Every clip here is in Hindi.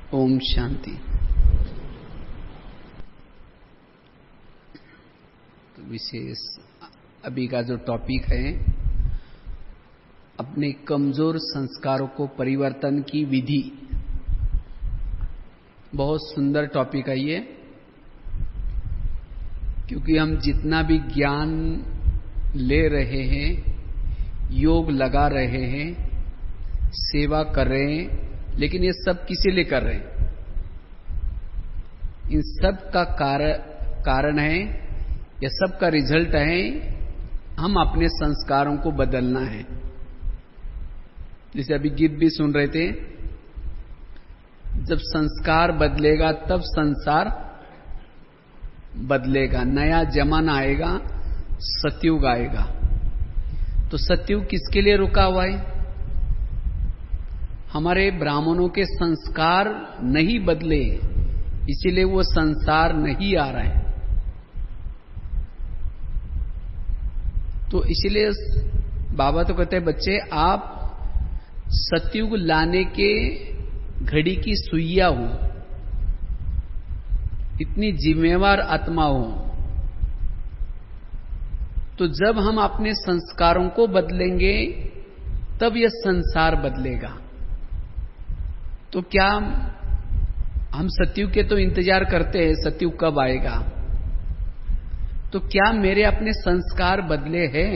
ओम शांति। तो विशेष अभी का जो टॉपिक है, अपने कमजोर संस्कारों को परिवर्तन की विधि। बहुत सुंदर टॉपिक है ये, क्योंकि हम जितना भी ज्ञान ले रहे हैं, योग लगा रहे हैं, सेवा कर रहे हैं, लेकिन ये सब किसी लिए कर रहे हैं? इन सब का कारण है, ये सब का रिजल्ट है, हम अपने संस्कारों को बदलना है। जैसे अभी गीत भी सुन रहे थे, जब संस्कार बदलेगा तब संसार बदलेगा, नया जमाना आएगा, सतयुग आएगा। तो सतयुग किसके लिए रुका हुआ है? हमारे ब्राह्मणों के संस्कार नहीं बदले, इसीलिए वो संसार नहीं आ रहा है। तो इसीलिए बाबा तो कहते हैं, बच्चे आप सतयुग लाने के घड़ी की सुइया हो, इतनी जिम्मेवार आत्मा हो। तो जब हम अपने संस्कारों को बदलेंगे तब यह संसार बदलेगा। तो क्या हम सतयुग के तो इंतजार करते हैं, सतयुग कब आएगा? तो क्या मेरे अपने संस्कार बदले हैं?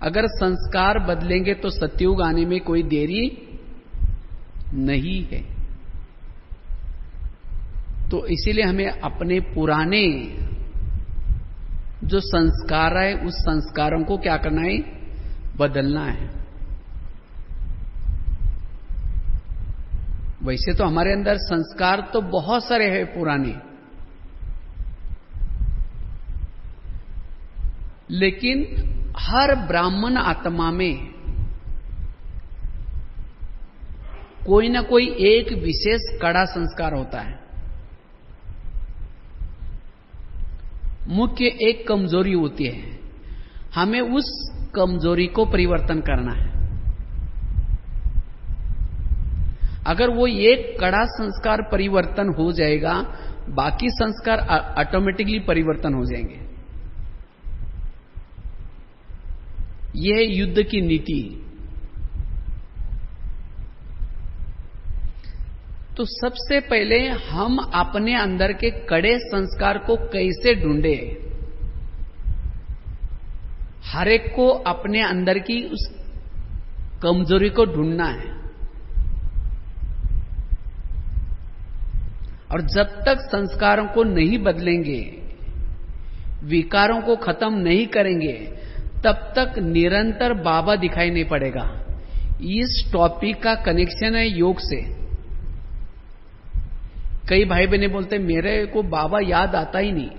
अगर संस्कार बदलेंगे तो सतयुग आने में कोई देरी नहीं है। तो इसीलिए हमें अपने पुराने जो संस्कार है, उस संस्कारों को क्या करना है? बदलना है। वैसे तो हमारे अंदर संस्कार तो बहुत सारे हैं पुराने, लेकिन हर ब्राह्मण आत्मा में कोई ना कोई एक विशेष कड़ा संस्कार होता है। मुख्य एक कमजोरी होती है, हमें उस कमजोरी को परिवर्तन करना है। अगर वो एक कड़ा संस्कार परिवर्तन हो जाएगा, बाकी संस्कार ऑटोमेटिकली परिवर्तन हो जाएंगे। यह है युद्ध की नीति। तो सबसे पहले हम अपने अंदर के कड़े संस्कार को कैसे ढूंढे? हर एक को अपने अंदर की उस कमजोरी को ढूंढना है। और जब तक संस्कारों को नहीं बदलेंगे, विकारों को खत्म नहीं करेंगे, तब तक निरंतर बाबा दिखाई नहीं पड़ेगा। इस टॉपिक का कनेक्शन है योग से। कई भाई बहने बोलते, मेरे को बाबा याद आता ही नहीं,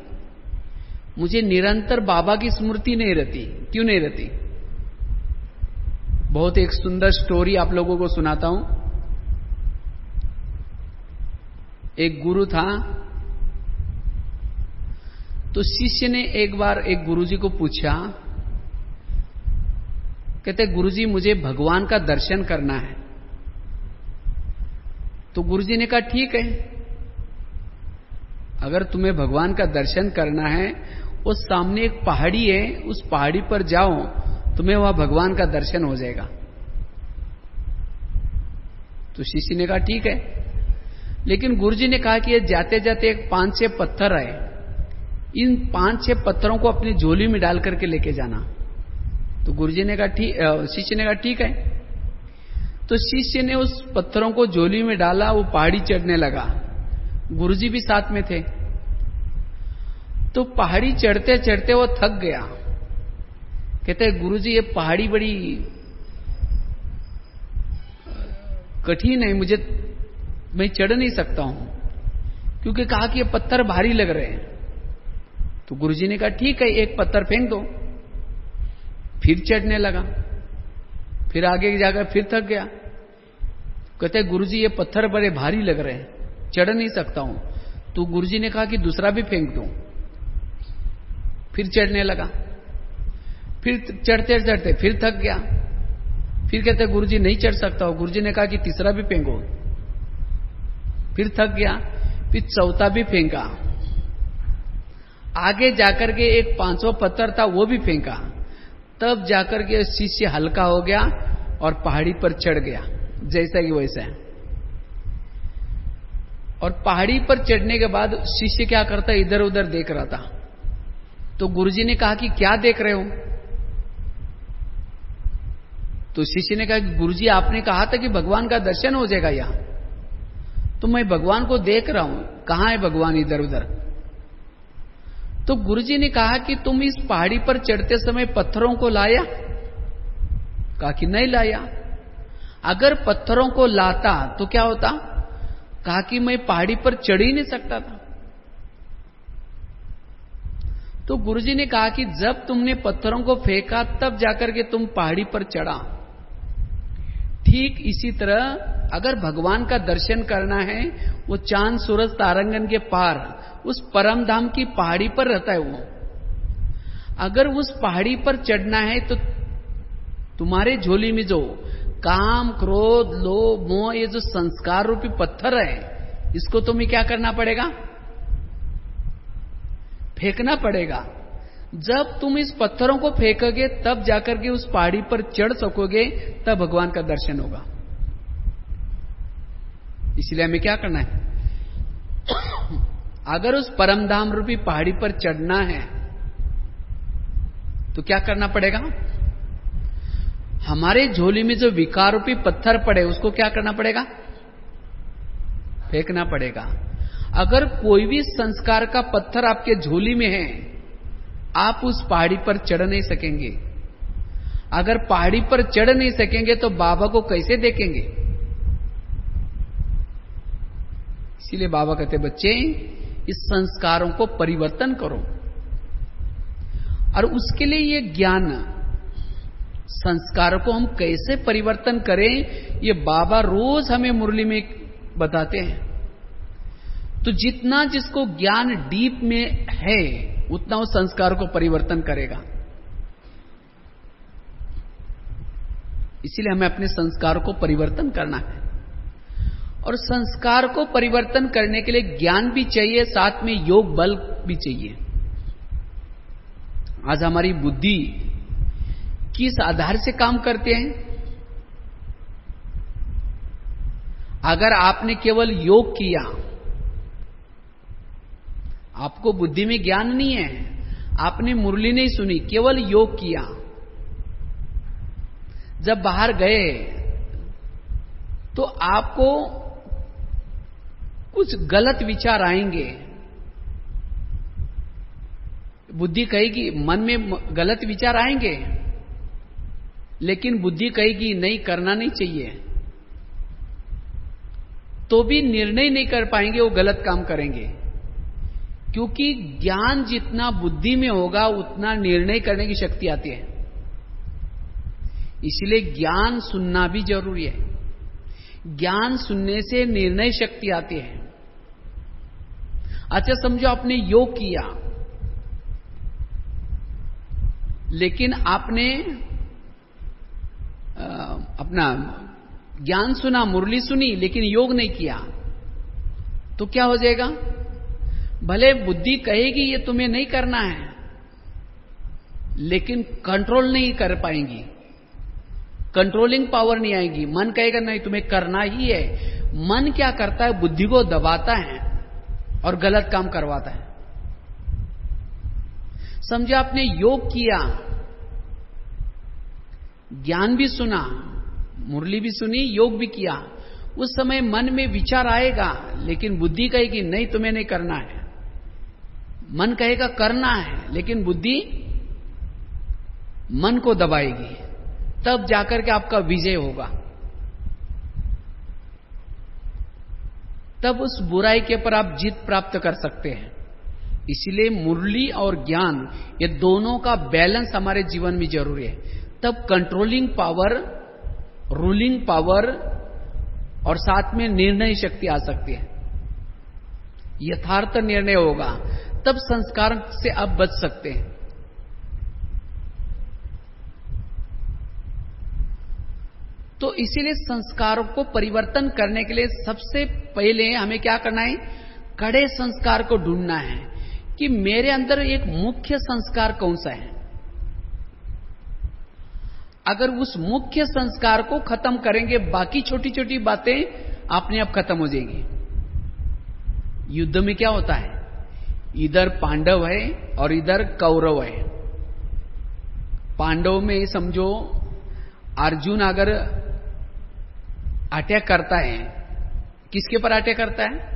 मुझे निरंतर बाबा की स्मृति नहीं रहती। क्यों नहीं रहती? बहुत एक सुंदर स्टोरी आप लोगों को सुनाता हूं। एक गुरु था, तो शिष्य ने एक बार एक गुरुजी को पूछा, कहते गुरुजी मुझे भगवान का दर्शन करना है। तो गुरुजी ने कहा ठीक है, अगर तुम्हें भगवान का दर्शन करना है, उस सामने एक पहाड़ी है, उस पहाड़ी पर जाओ, तुम्हें वहां भगवान का दर्शन हो जाएगा। तो शिष्य ने कहा ठीक है, लेकिन गुरुजी ने कहा कि ये जाते जाते एक 5-6 पत्थर आए, इन 5-6 पत्थरों को अपनी झोली में डाल करके लेके जाना। तो गुरुजी ने कहा ठीक, शिष्य ने कहा ठीक है। तो शिष्य ने उस पत्थरों को झोली में डाला, वो पहाड़ी चढ़ने लगा। गुरुजी भी साथ में थे। तो पहाड़ी चढ़ते चढ़ते वो थक गया। कहते गुरुजी ये पहाड़ी बड़ी कठिन है, मैं चढ़ नहीं सकता हूं, क्योंकि कहा कि ये पत्थर भारी लग रहे हैं। तो गुरुजी ने कहा ठीक है, एक पत्थर फेंक दो। फिर चढ़ने लगा, फिर आगे जाकर फिर थक गया। कहते गुरुजी ये पत्थर बड़े भारी लग रहे हैं, चढ़ नहीं सकता हूं। तो गुरुजी ने कहा कि दूसरा भी फेंक दो। फिर चढ़ने लगा, फिर चढ़ते चढ़ते फिर थक गया, फिर कहते गुरुजी नहीं चढ़ सकता हो। गुरुजी ने कहा कि तीसरा भी फेंको। फिर थक गया, फिर चौथा भी फेंका। आगे जाकर के एक 5वां पत्थर था, वो भी फेंका। तब जाकर के शिष्य हल्का हो गया और पहाड़ी पर चढ़ गया, जैसा कि वैसा है। और पहाड़ी पर चढ़ने के बाद शिष्य क्या करता, इधर उधर देख रहा था। तो गुरुजी ने कहा कि क्या देख रहे हो? तो शिष्य ने कहा कि गुरुजी आपने कहा था कि भगवान का दर्शन हो जाएगा यहां, तो मैं भगवान को देख रहा हूं, कहां है भगवान इधर उधर। तो गुरुजी ने कहा कि तुम इस पहाड़ी पर चढ़ते समय पत्थरों को लाया? कहा कि नहीं लाया। अगर पत्थरों को लाता तो क्या होता? कहा कि मैं पहाड़ी पर चढ़ ही नहीं सकता था। तो गुरुजी ने कहा कि जब तुमने पत्थरों को फेंका तब जाकर के तुम पहाड़ी पर चढ़ा। ठीक इसी तरह अगर भगवान का दर्शन करना है, वो चांद सूरज तारांगन के पार उस परम धाम की पहाड़ी पर रहता है। वो अगर उस पहाड़ी पर चढ़ना है तो तुम्हारे झोली में जो काम, क्रोध, लोभ, मोह, ये जो संस्कार रूपी पत्थर है, इसको तुम्हें क्या करना पड़ेगा? फेंकना पड़ेगा। जब तुम इस पत्थरों को फेंकोगे तब जाकर के उस पहाड़ी पर चढ़ सकोगे, तब भगवान का दर्शन होगा। इसलिए हमें क्या करना है? अगर उस परमधाम रूपी पहाड़ी पर चढ़ना है तो क्या करना पड़ेगा? हमारे झोली में जो विकार रूपी पत्थर पड़े उसको क्या करना पड़ेगा? फेंकना पड़ेगा। अगर कोई भी संस्कार का पत्थर आपके झोली में है, आप उस पहाड़ी पर चढ़ नहीं सकेंगे। अगर पहाड़ी पर चढ़ नहीं सकेंगे तो बाबा को कैसे देखेंगे? इसीलिए बाबा कहते बच्चे, इस संस्कारों को परिवर्तन करो। और उसके लिए ये ज्ञान, संस्कारों को हम कैसे परिवर्तन करें, ये बाबा रोज हमें मुरली में बताते हैं। तो जितना जिसको ज्ञान डीप में है, उतना उस संस्कार को परिवर्तन करेगा। इसीलिए हमें अपने संस्कारों को परिवर्तन करना है। और संस्कार को परिवर्तन करने के लिए ज्ञान भी चाहिए, साथ में योग बल भी चाहिए। आज हमारी बुद्धि किस आधार से काम करते हैं? अगर आपने केवल योग किया, आपको बुद्धि में ज्ञान नहीं है, आपने मुरली नहीं सुनी, केवल योग किया, जब बाहर गए तो आपको कुछ गलत विचार आएंगे। बुद्धि कहेगी, मन में गलत विचार आएंगे, लेकिन बुद्धि कहेगी नहीं, करना नहीं चाहिए। तो भी निर्णय नहीं कर पाएंगे, वो गलत काम करेंगे। क्योंकि ज्ञान जितना बुद्धि में होगा उतना निर्णय करने की शक्ति आती है। इसलिए ज्ञान सुनना भी जरूरी है। ज्ञान सुनने से निर्णय शक्ति आती है। अच्छा समझो आपने योग किया, लेकिन आपने अपना ज्ञान सुना, मुरली सुनी, लेकिन योग नहीं किया, तो क्या हो जाएगा? भले बुद्धि कहेगी ये तुम्हें नहीं करना है, लेकिन कंट्रोल नहीं कर पाएंगी, कंट्रोलिंग पावर नहीं आएगी। मन कहेगा नहीं तुम्हें करना ही है। मन क्या करता है? बुद्धि को दबाता है और गलत काम करवाता है। समझे आपने योग किया, ज्ञान भी सुना, मुरली भी सुनी, योग भी किया, उस समय मन में विचार आएगा, लेकिन बुद्धि कहेगी नहीं तुम्हें नहीं करना है। मन कहेगा करना है, लेकिन बुद्धि मन को दबाएगी, तब जाकर के आपका विजय होगा। तब उस बुराई के ऊपर आप जीत प्राप्त कर सकते हैं। इसलिए मुरली और ज्ञान, ये दोनों का बैलेंस हमारे जीवन में जरूरी है। तब कंट्रोलिंग पावर, रूलिंग पावर और साथ में निर्णय शक्ति आ सकती है। यथार्थ निर्णय होगा, तब संस्कार से आप बच सकते हैं। तो इसीलिए संस्कारों को परिवर्तन करने के लिए सबसे पहले हमें क्या करना है, कड़े संस्कार को ढूंढना है कि मेरे अंदर एक मुख्य संस्कार कौन सा है। अगर उस मुख्य संस्कार को खत्म करेंगे, बाकी छोटी छोटी बातें अपने आप खत्म हो जाएंगी। युद्ध में क्या होता है, इधर पांडव है और इधर कौरव है। पांडव में समझो अर्जुन अगर अटैक करता है, किसके पर अटैक करता है?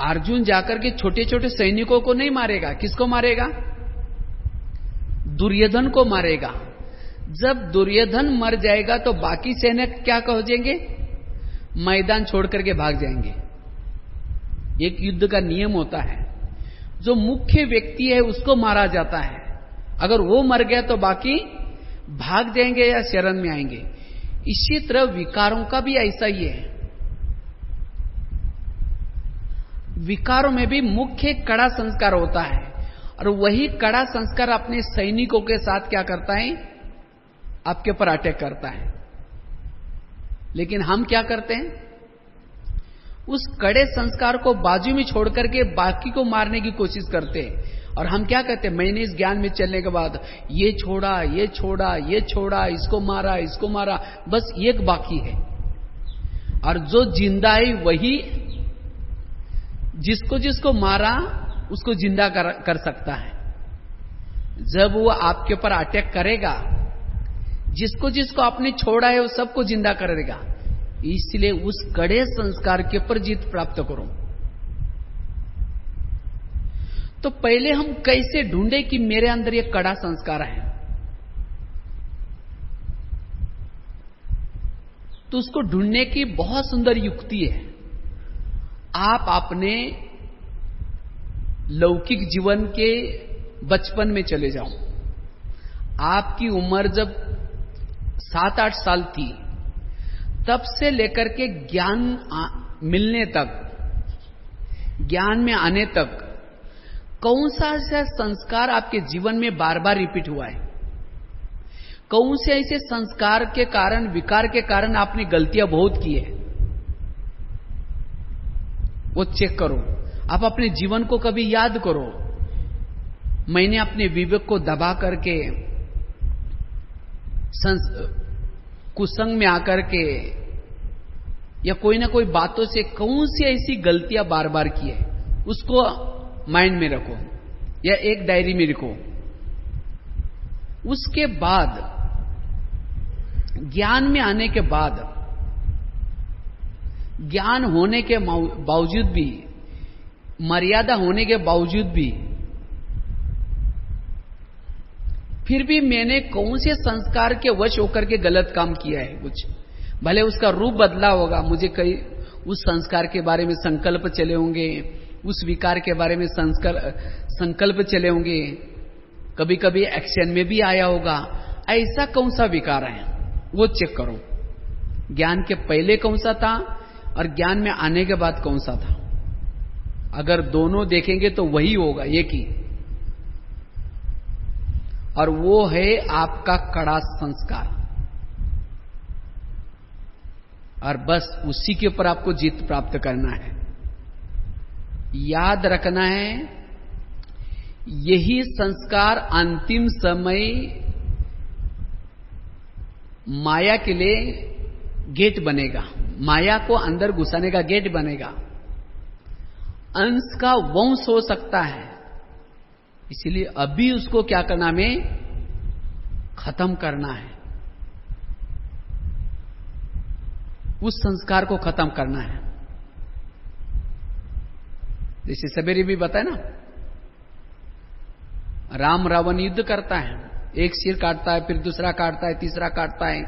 अर्जुन जाकर के छोटे छोटे सैनिकों को नहीं मारेगा, किसको मारेगा? दुर्योधन को मारेगा। जब दुर्योधन मर जाएगा तो बाकी सैनिक क्या कह जाएंगे? मैदान छोड़ करके भाग जाएंगे। एक युद्ध का नियम होता है, जो मुख्य व्यक्ति है उसको मारा जाता है। अगर वो मर गया तो बाकी भाग जाएंगे या शरण में आएंगे। इसी तरह विकारों का भी ऐसा ही है। विकारों में भी मुख्य कड़ा संस्कार होता है, और वही कड़ा संस्कार अपने सैनिकों के साथ क्या करता है? आपके ऊपर अटैक करता है। लेकिन हम क्या करते हैं? उस कड़े संस्कार को बाजू में छोड़ करके बाकी को मारने की कोशिश करते हैं। और हम क्या कहते हैं, मैंने इस ज्ञान में चलने के बाद ये छोड़ा, ये छोड़ा, ये छोड़ा, इसको मारा, इसको मारा, बस एक बाकी है। और जो जिंदा है वही जिसको जिसको मारा उसको जिंदा कर सकता है। जब वो आपके ऊपर अटैक करेगा, जिसको जिसको आपने छोड़ा है वो सबको जिंदा करेगा। इसलिए उस कड़े संस्कार के ऊपर जीत प्राप्त करो। तो पहले हम कैसे ढूंढे कि मेरे अंदर ये कड़ा संस्कार है? तो उसको ढूंढने की बहुत सुंदर युक्ति है। आप अपने लौकिक जीवन के बचपन में चले जाओ। आपकी उम्र जब 7-8 साल थी, तब से लेकर के ज्ञान मिलने तक, ज्ञान में आने तक, कौन सा ऐसा संस्कार आपके जीवन में बार बार रिपीट हुआ है? कौन से ऐसे संस्कार के कारण, विकार के कारण आपने गलतियां बहुत की है? वो चेक करो। आप अपने जीवन को कभी याद करो। मैंने अपने विवेक को दबा करके कुसंग में आकर के या कोई ना कोई बातों से कौन सी ऐसी गलतियां बार बार की है, उसको माइंड में रखो या एक डायरी में लिखो। उसके बाद ज्ञान में आने के बाद, ज्ञान होने के बावजूद भी, मर्यादा होने के बावजूद भी, फिर भी मैंने कौन से संस्कार के वश होकर के गलत काम किया है। कुछ भले उसका रूप बदला होगा, मुझे कई उस संस्कार के बारे में संकल्प चले होंगे, उस विकार के बारे में संकल्प चले होंगे, कभी कभी एक्शन में भी आया होगा। ऐसा कौन सा विकार है वो चेक करो। ज्ञान के पहले कौन सा था और ज्ञान में आने के बाद कौन सा था। अगर दोनों देखेंगे तो वही होगा, एक ही, और वो है आपका कड़ा संस्कार। और बस उसी के ऊपर आपको जीत प्राप्त करना है। याद रखना है, यही संस्कार अंतिम समय माया के लिए गेट बनेगा, माया को अंदर घुसाने का गेट बनेगा। अंश का वंश हो सकता है, इसीलिए अभी उसको क्या करना, हमें खत्म करना है। उस संस्कार को खत्म करना है। जैसे सवेरे भी बताया ना, राम रावण युद्ध करता है, एक सिर काटता है, फिर दूसरा काटता है, तीसरा काटता है।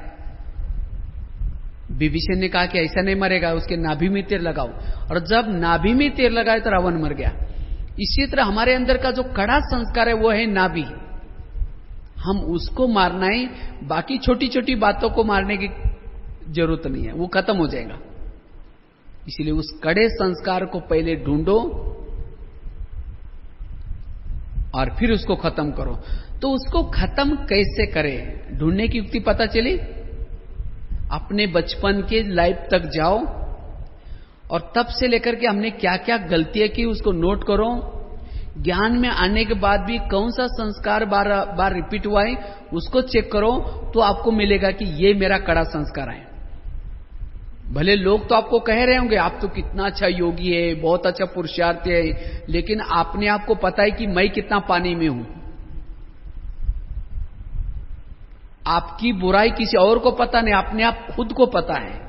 विभीषण ने कहा कि ऐसा नहीं मरेगा, उसके नाभि में तीर लगाओ, और जब नाभि में तीर लगाए तो रावण मर गया। इसी तरह हमारे अंदर का जो कड़ा संस्कार है वो है नाभि। हम उसको मारना है, बाकी छोटी छोटी बातों को मारने की जरूरत नहीं है, वो खत्म हो जाएगा। इसलिए उस कड़े संस्कार को पहले ढूंढो और फिर उसको खत्म करो। तो उसको खत्म कैसे करें, ढूंढने की युक्ति पता चली। अपने बचपन के लाइफ तक जाओ और तब से लेकर के हमने क्या क्या गलतियां की उसको नोट करो। ज्ञान में आने के बाद भी कौन सा संस्कार बार बार रिपीट हुआ है उसको चेक करो, तो आपको मिलेगा कि ये मेरा कड़ा संस्कार है। भले लोग तो आपको कह रहे होंगे आप तो कितना अच्छा योगी है, बहुत अच्छा पुरुषार्थी है, लेकिन आपने आपको पता है कि मैं कितना पानी में हूं। आपकी बुराई किसी और को पता नहीं, अपने आप खुद को पता है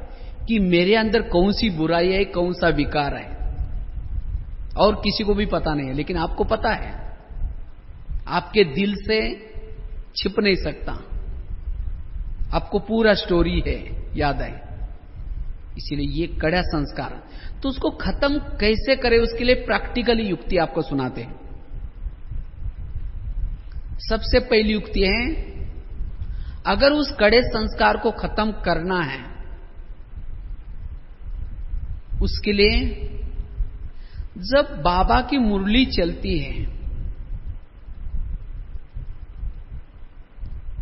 कि मेरे अंदर कौन सी बुराई है, कौन सा विकार है, और किसी को भी पता नहीं है, लेकिन आपको पता है। आपके दिल से छिप नहीं सकता, आपको पूरा स्टोरी है, याद है। इसीलिए ये कड़ा संस्कार, तो उसको खत्म कैसे करें उसके लिए प्रैक्टिकली युक्ति आपको सुनाते हैं। सबसे पहली युक्ति है, अगर उस कड़े संस्कार को खत्म करना है उसके लिए जब बाबा की मुरली चलती है,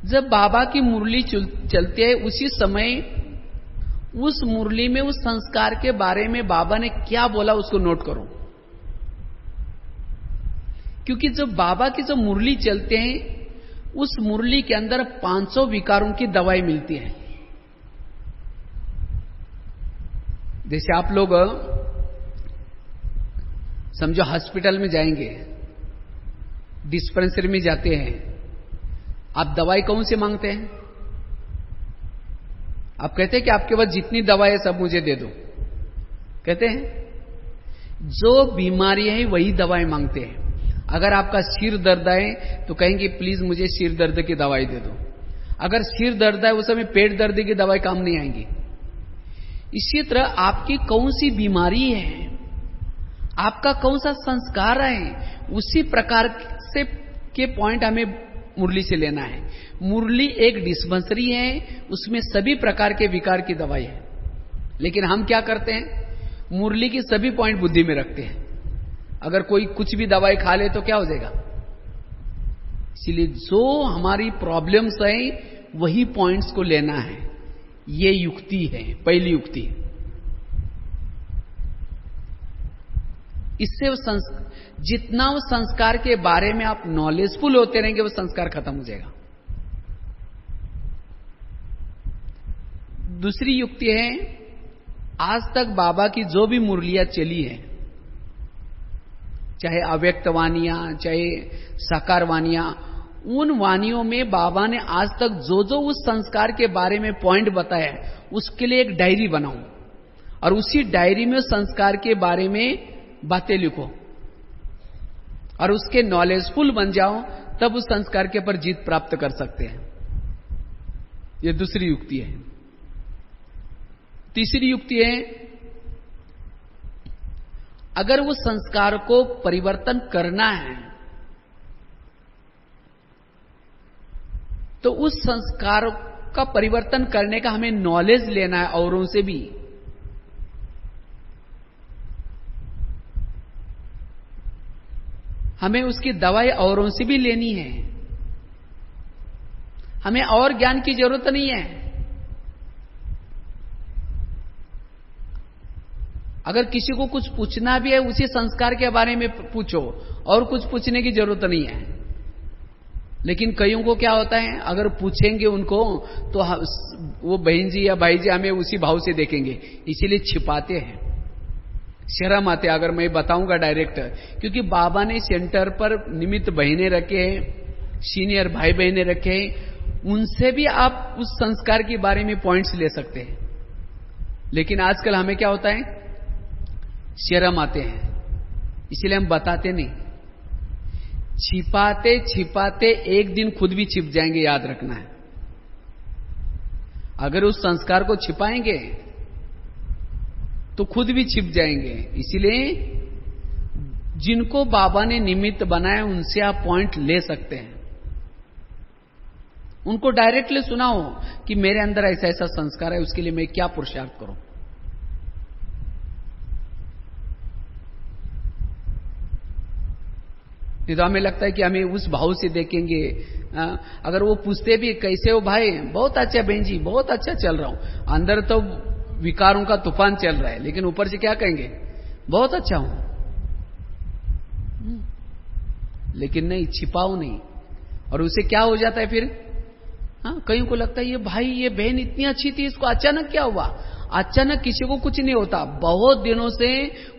जब बाबा की मुरली चलती है उसी समय उस मुरली में उस संस्कार के बारे में बाबा ने क्या बोला उसको नोट करो। क्योंकि जब बाबा की जो मुरली चलते हैं उस मुरली के अंदर 500 विकारों की दवाई मिलती है। जैसे आप लोग समझो हॉस्पिटल में जाएंगे, डिस्पेंसरी में जाते हैं, आप दवाई कौन से मांगते हैं? आप कहते हैं कि आपके पास जितनी दवाई है सब मुझे दे दो, कहते हैं। जो बीमारी है वही दवाई मांगते हैं। अगर आपका सिर दर्द है तो कहेंगे प्लीज मुझे सिर दर्द की दवाई दे दो। अगर सिर दर्द है उस समय पेट दर्द की दवाई काम नहीं आएंगी। इसी तरह आपकी कौन सी बीमारी है, आपका कौन सा संस्कार है, उसी प्रकार से के पॉइंट हमें मुरली से लेना है। मुरली एक डिस्पेंसरी है, उसमें सभी प्रकार के विकार की दवाई है, लेकिन हम क्या करते हैं, मुरली की सभी पॉइंट बुद्धि में रखते हैं। अगर कोई कुछ भी दवाई खा ले तो क्या हो जाएगा। इसलिए जो हमारी प्रॉब्लम्स है वही पॉइंट्स को लेना है। ये युक्ति है, पहली युक्ति। इससे जितना उस संस्कार के बारे में आप नॉलेजफुल होते रहेंगे वो संस्कार खत्म हो जाएगा। दूसरी युक्ति है, आज तक बाबा की जो भी मुरलियां चली है, चाहे अव्यक्त वानियां चाहे साकार वानियां, उन वानियों में बाबा ने आज तक जो जो उस संस्कार के बारे में पॉइंट बताया उसके लिए एक डायरी बनाओ और उसी डायरी में उस संस्कार के बारे में बातें लिखो और उसके नॉलेजफुल बन जाओ, तब उस संस्कार के ऊपर जीत प्राप्त कर सकते हैं। यह दूसरी युक्ति है। तीसरी युक्ति है, अगर वो संस्कार को परिवर्तन करना है तो उस संस्कार का परिवर्तन करने का हमें नॉलेज लेना है औरों से भी। हमें उसकी दवाई औरों से भी लेनी है। हमें और ज्ञान की जरूरत नहीं है। अगर किसी को कुछ पूछना भी है उसी संस्कार के बारे में पूछो, और कुछ पूछने की जरूरत नहीं है। लेकिन कईयों को क्या होता है, अगर पूछेंगे उनको तो वो बहन जी या भाई जी हमें उसी भाव से देखेंगे, इसीलिए छिपाते हैं, शर्म आते। अगर मैं बताऊंगा डायरेक्ट, क्योंकि बाबा ने सेंटर पर निमित्त बहनें रखे हैं, सीनियर भाई बहनें रखे हैं, उनसे भी आप उस संस्कार के बारे में पॉइंट्स ले सकते हैं। लेकिन आजकल हमें क्या होता है, शर्म आते हैं, इसलिए हम बताते नहीं। छिपाते छिपाते एक दिन खुद भी छिप जाएंगे, याद रखना है। अगर उस संस्कार को छिपाएंगे तो खुद भी छिप जाएंगे। इसीलिए जिनको बाबा ने निमित्त बनाया उनसे आप पॉइंट ले सकते हैं। उनको डायरेक्टली सुनाओ कि मेरे अंदर ऐसा ऐसा संस्कार है, उसके लिए मैं क्या पुरुषार्थ करूं। नहीं तो हमें लगता है कि हमें उस भाव से देखेंगे। अगर वो पूछते भी कैसे हो भाई, बहुत अच्छा बहन जी, बहुत अच्छा चल रहा हूं, अंदर तो विकारों का तूफान चल रहा है, लेकिन ऊपर से क्या कहेंगे, बहुत अच्छा हूं। लेकिन नहीं, छिपाओ नहीं, और उसे क्या हो जाता है फिर। कईयों को लगता है ये भाई, ये बहन इतनी अच्छी थी, इसको अचानक क्या हुआ। अचानक किसी को कुछ नहीं होता, बहुत दिनों से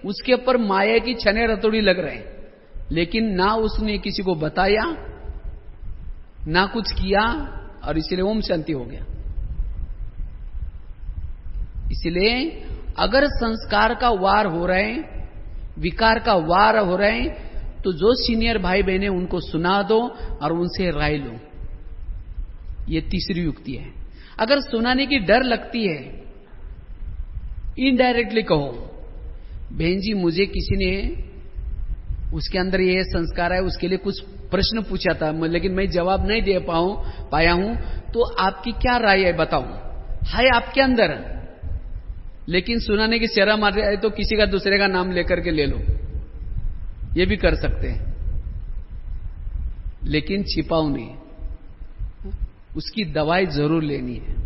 उसके ऊपर माया की छने रतोड़ी लग रहे हैं, लेकिन ना उसने किसी को बताया, ना कुछ किया, और इसलिए ओम शांति हो गया। इसलिए अगर संस्कार का वार हो रहे हैं, विकार का वार हो रहे हैं, तो जो सीनियर भाई बहन है उनको सुना दो और उनसे राय लो। ये तीसरी युक्ति है। अगर सुनाने की डर लगती है, इनडायरेक्टली कहो, बहन जी मुझे किसी ने, उसके अंदर ये संस्कार है, उसके लिए कुछ प्रश्न पूछा था, लेकिन मैं जवाब नहीं दे पाया हूं, तो आपकी क्या राय है बताओ। है आपके अंदर, लेकिन सुनाने की शर्म आ जाए तो किसी का दूसरे का नाम लेकर के ले लो, ये भी कर सकते हैं, लेकिन छिपाओ नहीं, उसकी दवाई जरूर लेनी है।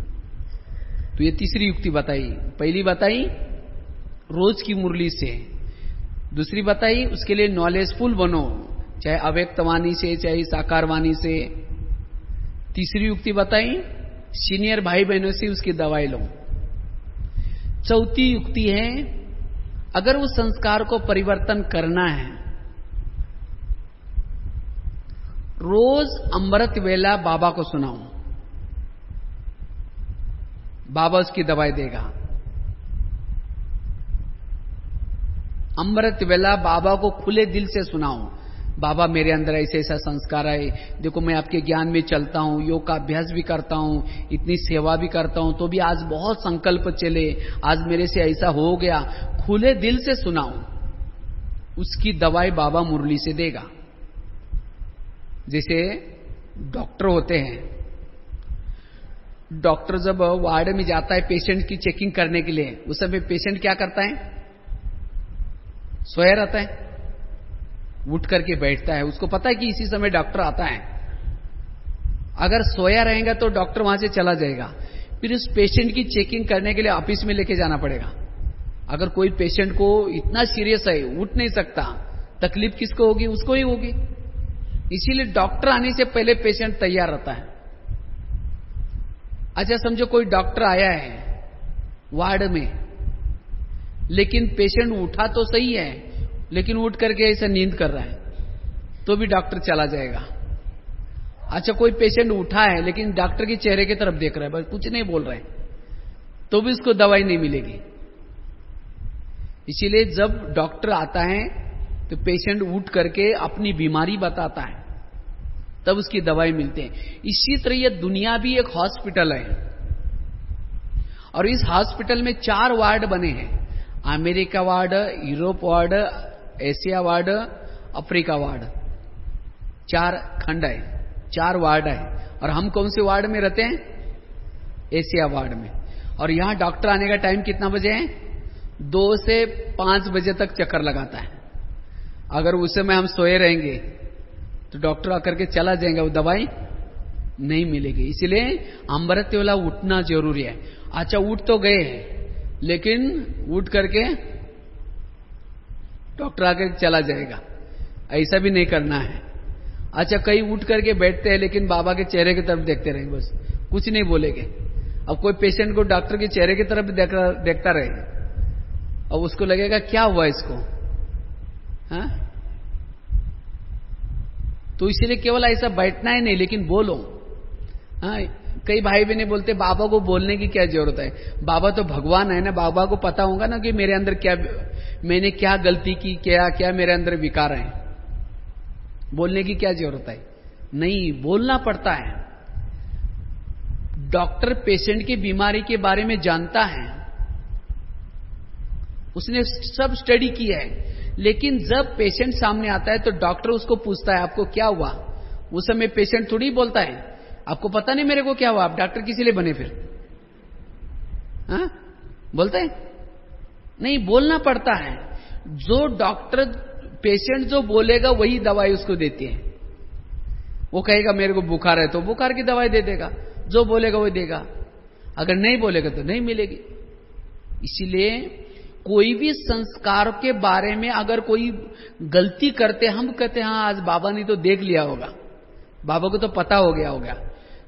तो ये तीसरी युक्ति बताई। पहली बताई रोज की मुरली से, दूसरी बताई उसके लिए नॉलेजफुल बनो, चाहे अव्यक्त वाणी से चाहे साकार वाणी से। तीसरी युक्ति बताई सीनियर भाई बहनों से उसकी दवाई लो। चौथी युक्ति है, अगर उस संस्कार को परिवर्तन करना है, रोज अमृत वेला बाबा को सुनाओ, बाबा उसकी दवाई देगा। अमृत वेला बाबा को खुले दिल से सुनाओ, बाबा मेरे अंदर ऐसे ऐसा संस्कार है, देखो मैं आपके ज्ञान में चलता हूं, योग का अभ्यास भी करता हूं, इतनी सेवा भी करता हूं, तो भी आज बहुत संकल्प चले, आज मेरे से ऐसा हो गया। खुले दिल से सुनाओ, उसकी दवाई बाबा मुरली से देगा। जैसे डॉक्टर होते हैं, डॉक्टर जब वार्ड में जाता है पेशेंट की चेकिंग करने के लिए, उस समय पेशेंट क्या करता है, सोया रहता है, उठ करके बैठता है, उसको पता है कि इसी समय डॉक्टर आता है। अगर सोया रहेगा तो डॉक्टर वहां से चला जाएगा, फिर उस पेशेंट की चेकिंग करने के लिए ऑफिस में लेके जाना पड़ेगा। अगर कोई पेशेंट को इतना सीरियस है, उठ नहीं सकता, तकलीफ किसको होगी, उसको ही होगी। इसीलिए डॉक्टर आने से पहले पेशेंट तैयार रहता है। अच्छा समझो कोई डॉक्टर आया है वार्ड में, लेकिन पेशेंट उठा तो सही है, लेकिन उठ करके ऐसा नींद कर रहा है, तो भी डॉक्टर चला जाएगा। अच्छा कोई पेशेंट उठा है, लेकिन डॉक्टर के चेहरे की तरफ देख रहा है, बस कुछ नहीं बोल रहे, तो भी उसको दवाई नहीं मिलेगी। इसीलिए जब डॉक्टर आता है तो पेशेंट उठ करके अपनी बीमारी बताता है, तब उसकी दवाई मिलती है। इसी तरह यह दुनिया भी एक हॉस्पिटल है, और इस हॉस्पिटल में 4 वार्ड बने हैं, America ward, Europe ward, Asia ward, Africa ward. 4 खंड है, 4 वार्ड है, और हम कौन से वार्ड में रहते हैं, एशिया वार्ड में। और यहां डॉक्टर आने का टाइम कितना बजे है, 2 से 5 बजे तक चक्कर लगाता है। अगर उस समय हम सोए रहेंगे तो डॉक्टर आकर के चला जाएगा, वो दवाई नहीं मिलेगी। इसलिए अमृत वेला उठना जरूरी है। अच्छा उठ तो गए, लेकिन उठ करके डॉक्टर आकर चला जाएगा, ऐसा भी नहीं करना है। अच्छा कई उठ करके बैठते हैं, लेकिन बाबा के चेहरे की तरफ देखते रहेंगे, बस कुछ नहीं बोलेंगे। अब कोई पेशेंट को डॉक्टर के चेहरे की तरफ देखता रहे, अब उसको लगेगा क्या हुआ इसको, हाँ? तो इसीलिए केवल ऐसा बैठना ही नहीं, लेकिन बोलो। हाँ, कई भाई बहने बोलते बाबा को बोलने की क्या जरूरत है, बाबा तो भगवान है ना, बाबा को पता होगा ना कि मेरे अंदर क्या, मैंने क्या गलती की, क्या क्या मेरे अंदर विकार है, बोलने की क्या जरूरत है। नहीं, बोलना पड़ता है। डॉक्टर पेशेंट की बीमारी के बारे में जानता है, उसने सब स्टडी किया है, लेकिन जब पेशेंट सामने आता है तो डॉक्टर उसको पूछता है आपको क्या हुआ। उस समय पेशेंट थोड़ी बोलता है आपको पता नहीं मेरे को क्या हुआ, आप डॉक्टर किसी लिए बने फिर, हाँ? बोलता है नहीं, बोलना पड़ता है। जो डॉक्टर पेशेंट जो बोलेगा वही दवाई उसको देती है। वो कहेगा मेरे को बुखार है तो बुखार की दवाई दे देगा, जो बोलेगा वही देगा, अगर नहीं बोलेगा तो नहीं मिलेगी। इसीलिए कोई भी संस्कार के बारे में अगर कोई गलती करते, हम कहते हैं हाँ आज बाबा ने तो देख लिया होगा, बाबा को तो पता हो गया होगा।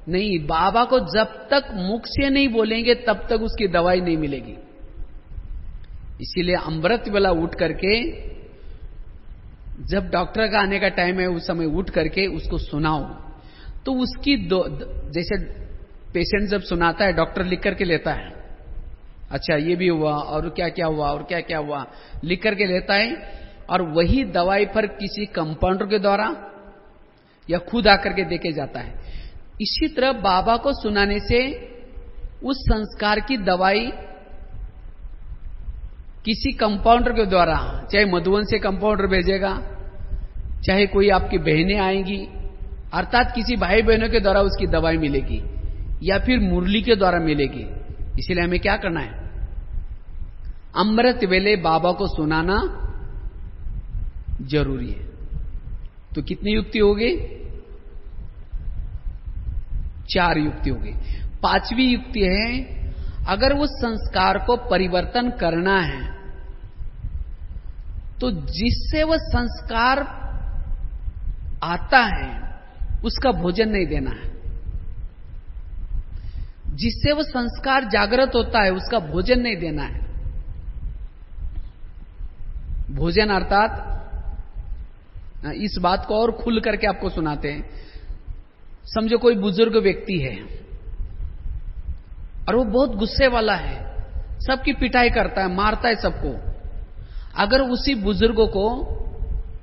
नहीं, बाबा को जब तक मुख से नहीं बोलेंगे तब तक उसकी दवाई नहीं मिलेगी। इसीलिए अमृत वेला उठ करके, जब डॉक्टर का आने का टाइम है उस समय उठ करके उसको सुनाओ, तो उसकी जैसे पेशेंट जब सुनाता है डॉक्टर लिख करके लेता है, अच्छा ये भी हुआ और क्या क्या हुआ और क्या क्या हुआ लिख करके लेता है, और वही दवाई पर किसी कंपाउंडर के द्वारा या खुद आकर के देके जाता है। इसी तरह बाबा को सुनाने से उस संस्कार की दवाई किसी कंपाउंडर के द्वारा, चाहे मधुबन से कंपाउंडर भेजेगा, चाहे कोई आपकी बहनें आएंगी, अर्थात किसी भाई बहनों के द्वारा उसकी दवाई मिलेगी, या फिर मुरली के द्वारा मिलेगी। इसलिए हमें क्या करना है, अमृत वेले बाबा को सुनाना जरूरी है। तो कितनी युक्ति होगी? 4 युक्ति होगी। 5वीं युक्ति है, अगर उस संस्कार को परिवर्तन करना है तो जिससे वह संस्कार आता है उसका भोजन नहीं देना है। जिससे वह संस्कार जागृत होता है उसका भोजन नहीं देना है। भोजन अर्थात, इस बात को और खुल करके आपको सुनाते हैं। समझो कोई बुजुर्ग व्यक्ति है और वो बहुत गुस्से वाला है, सबकी पिटाई करता है, मारता है सबको। अगर उसी बुजुर्गों को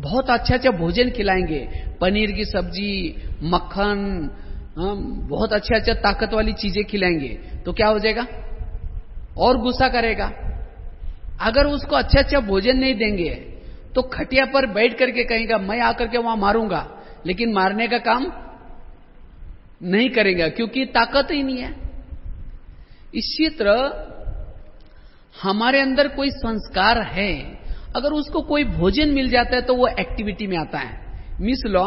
बहुत अच्छा अच्छा भोजन खिलाएंगे, पनीर की सब्जी, मक्खन, बहुत अच्छा अच्छा ताकत वाली चीजें खिलाएंगे, तो क्या हो जाएगा? और गुस्सा करेगा। अगर उसको अच्छा अच्छा भोजन नहीं देंगे तो खटिया पर बैठ करके कहेगा मैं आकर के वहां मारूंगा, लेकिन मारने का काम नहीं करेगा क्योंकि ताकत ही नहीं है। इसी तरह हमारे अंदर कोई संस्कार है, अगर उसको कोई भोजन मिल जाता है तो वो एक्टिविटी में आता है। मिस लो,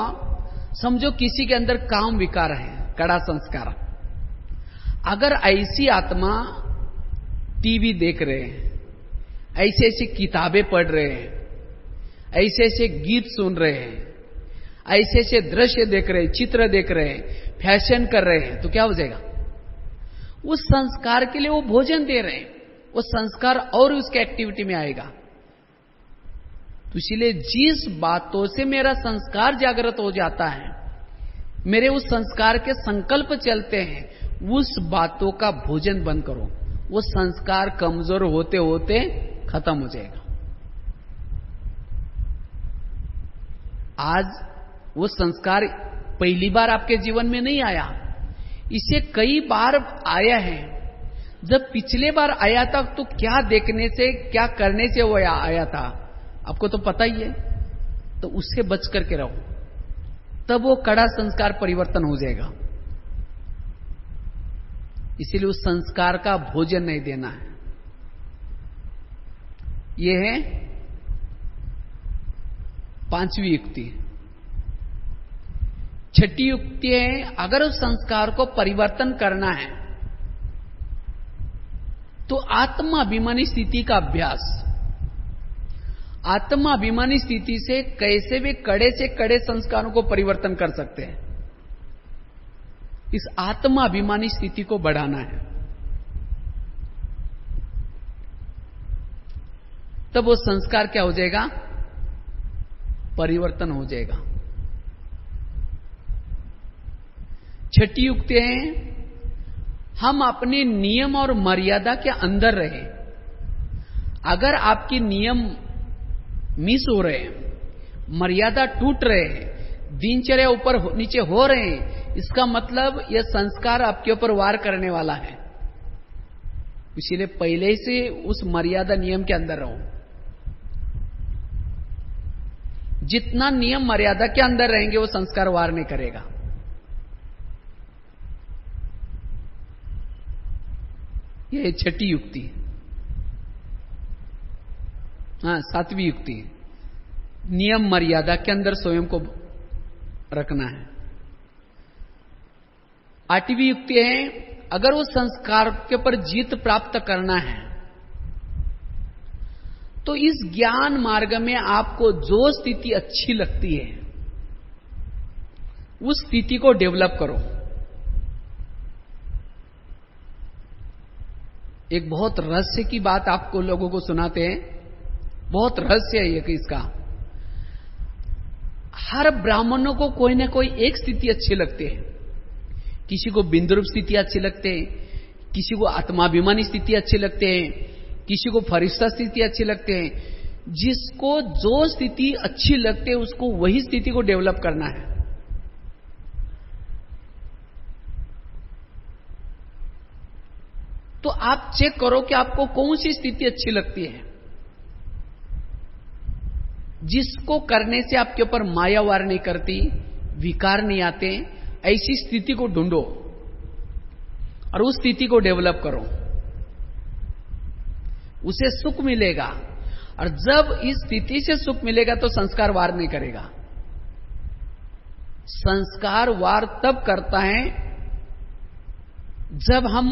समझो किसी के अंदर काम विकार है, कड़ा संस्कार। अगर ऐसी आत्मा टीवी देख रहे हैं, ऐसे ऐसे किताबें पढ़ रहे हैं, ऐसे ऐसे गीत सुन रहे हैं, ऐसे ऐसे दृश्य देख रहे हैं, चित्र देख रहे हैं, फैशन कर रहे हैं, तो क्या हो जाएगा? उस संस्कार के लिए वो भोजन दे रहे हैं, वो संस्कार और उसके एक्टिविटी में आएगा। तो इसलिए जिस बातों से मेरा संस्कार जागृत हो जाता है, मेरे उस संस्कार के संकल्प चलते हैं, उस बातों का भोजन बंद करो। वो संस्कार कमजोर होते होते खत्म हो जाएगा। आज वो संस्कार पहली बार आपके जीवन में नहीं आया, इसे कई बार आया है। जब पिछले बार आया था तो क्या देखने से, क्या करने से वो आया था, आपको तो पता ही है। तो उससे बच करके रहो, तब वो कड़ा संस्कार परिवर्तन हो जाएगा। इसीलिए उस संस्कार का भोजन नहीं देना है। यह है 5वीं युक्ति। 6ठी युक्ति है, अगर उस संस्कार को परिवर्तन करना है तो आत्माभिमानी स्थिति का अभ्यास। आत्माभिमानी स्थिति से कैसे भी कड़े से कड़े संस्कारों को परिवर्तन कर सकते हैं, इस आत्माभिमानी स्थिति को बढ़ाना है। तब वो संस्कार क्या हो जाएगा? परिवर्तन हो जाएगा। 6ठी युक्ति है, हम अपने नियम और मर्यादा के अंदर रहे। अगर आपकी नियम मिस हो रहे हैं, मर्यादा टूट रहे हैं, दिनचर्या ऊपर नीचे हो रहे हैं, इसका मतलब यह संस्कार आपके ऊपर वार करने वाला है। इसीलिए पहले से उस मर्यादा नियम के अंदर रहो। जितना नियम मर्यादा के अंदर रहेंगे वो संस्कार वार नहीं करेगा। यह 6ठी युक्ति। हाँ, 7वीं युक्ति। नियम मर्यादा के अंदर स्वयं को रखना है। आठवीं युक्ति है, अगर उस संस्कार के ऊपर जीत प्राप्त करना है तो इस ज्ञान मार्ग में आपको जो स्थिति अच्छी लगती है उस स्थिति को डेवलप करो। एक बहुत रहस्य की बात आपको लोगों को सुनाते हैं, बहुत रहस्य है ये कि इसका हर ब्राह्मणों को कोई ना कोई एक स्थिति अच्छी लगती है। किसी को बिंदुरूप स्थिति अच्छी लगती है, किसी को आत्माभिमानी स्थिति अच्छी लगती है, किसी को फरिश्ता स्थिति अच्छी लगती है। जिसको जो स्थिति अच्छी लगती है उसको वही स्थिति को डेवलप करना है। तो आप चेक करो कि आपको कौन सी स्थिति अच्छी लगती है, जिसको करने से आपके ऊपर माया वार नहीं करती, विकार नहीं आते, ऐसी स्थिति को ढूंढो और उस स्थिति को डेवलप करो, उसे सुख मिलेगा। और जब इस स्थिति से सुख मिलेगा तो संस्कार वार नहीं करेगा। संस्कार वार तब करता है जब हम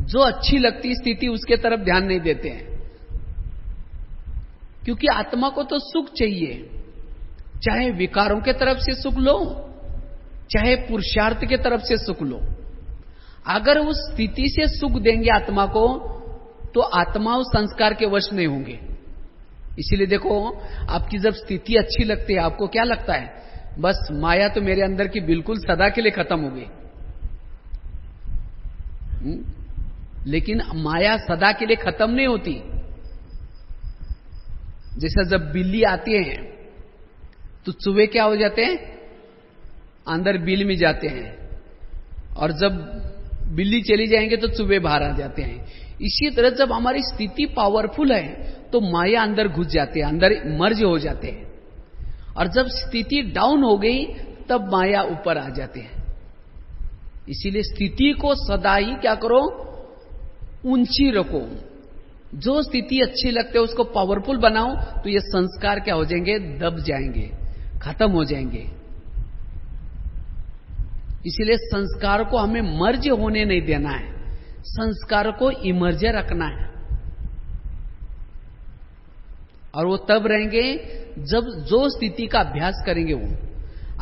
जो अच्छी लगती स्थिति उसके तरफ ध्यान नहीं देते हैं, क्योंकि आत्मा को तो सुख चाहिए, चाहे विकारों के तरफ से सुख लो, चाहे पुरुषार्थ के तरफ से सुख लो। अगर उस स्थिति से सुख देंगे आत्मा को तो आत्मा उस संस्कार के वश नहीं होंगे। इसीलिए देखो, आपकी जब स्थिति अच्छी लगती है, आपको क्या लगता है, बस माया तो मेरे अंदर की बिल्कुल सदा के लिए खत्म हो गई। लेकिन माया सदा के लिए खत्म नहीं होती। जैसे जब बिल्ली आती है तो चूहे क्या हो जाते हैं, अंदर बिल में जाते हैं, और जब बिल्ली चली जाएंगे तो चूहे बाहर आ जाते हैं। इसी तरह जब हमारी स्थिति पावरफुल है तो माया अंदर घुस जाते हैं, अंदर मर्ज हो जाते हैं, और जब स्थिति डाउन हो गई तब माया ऊपर आ जाते हैं। इसीलिए स्थिति को सदा ही क्या करो, ऊंची रखो। जो स्थिति अच्छी लगती है उसको पावरफुल बनाओ, तो ये संस्कार क्या हो जाएंगे, दब जाएंगे, खत्म हो जाएंगे। इसीलिए संस्कार को हमें मर्ज होने नहीं देना है, संस्कार को इमर्ज रखना है। और वो तब रहेंगे जब जो स्थिति का अभ्यास करेंगे वो।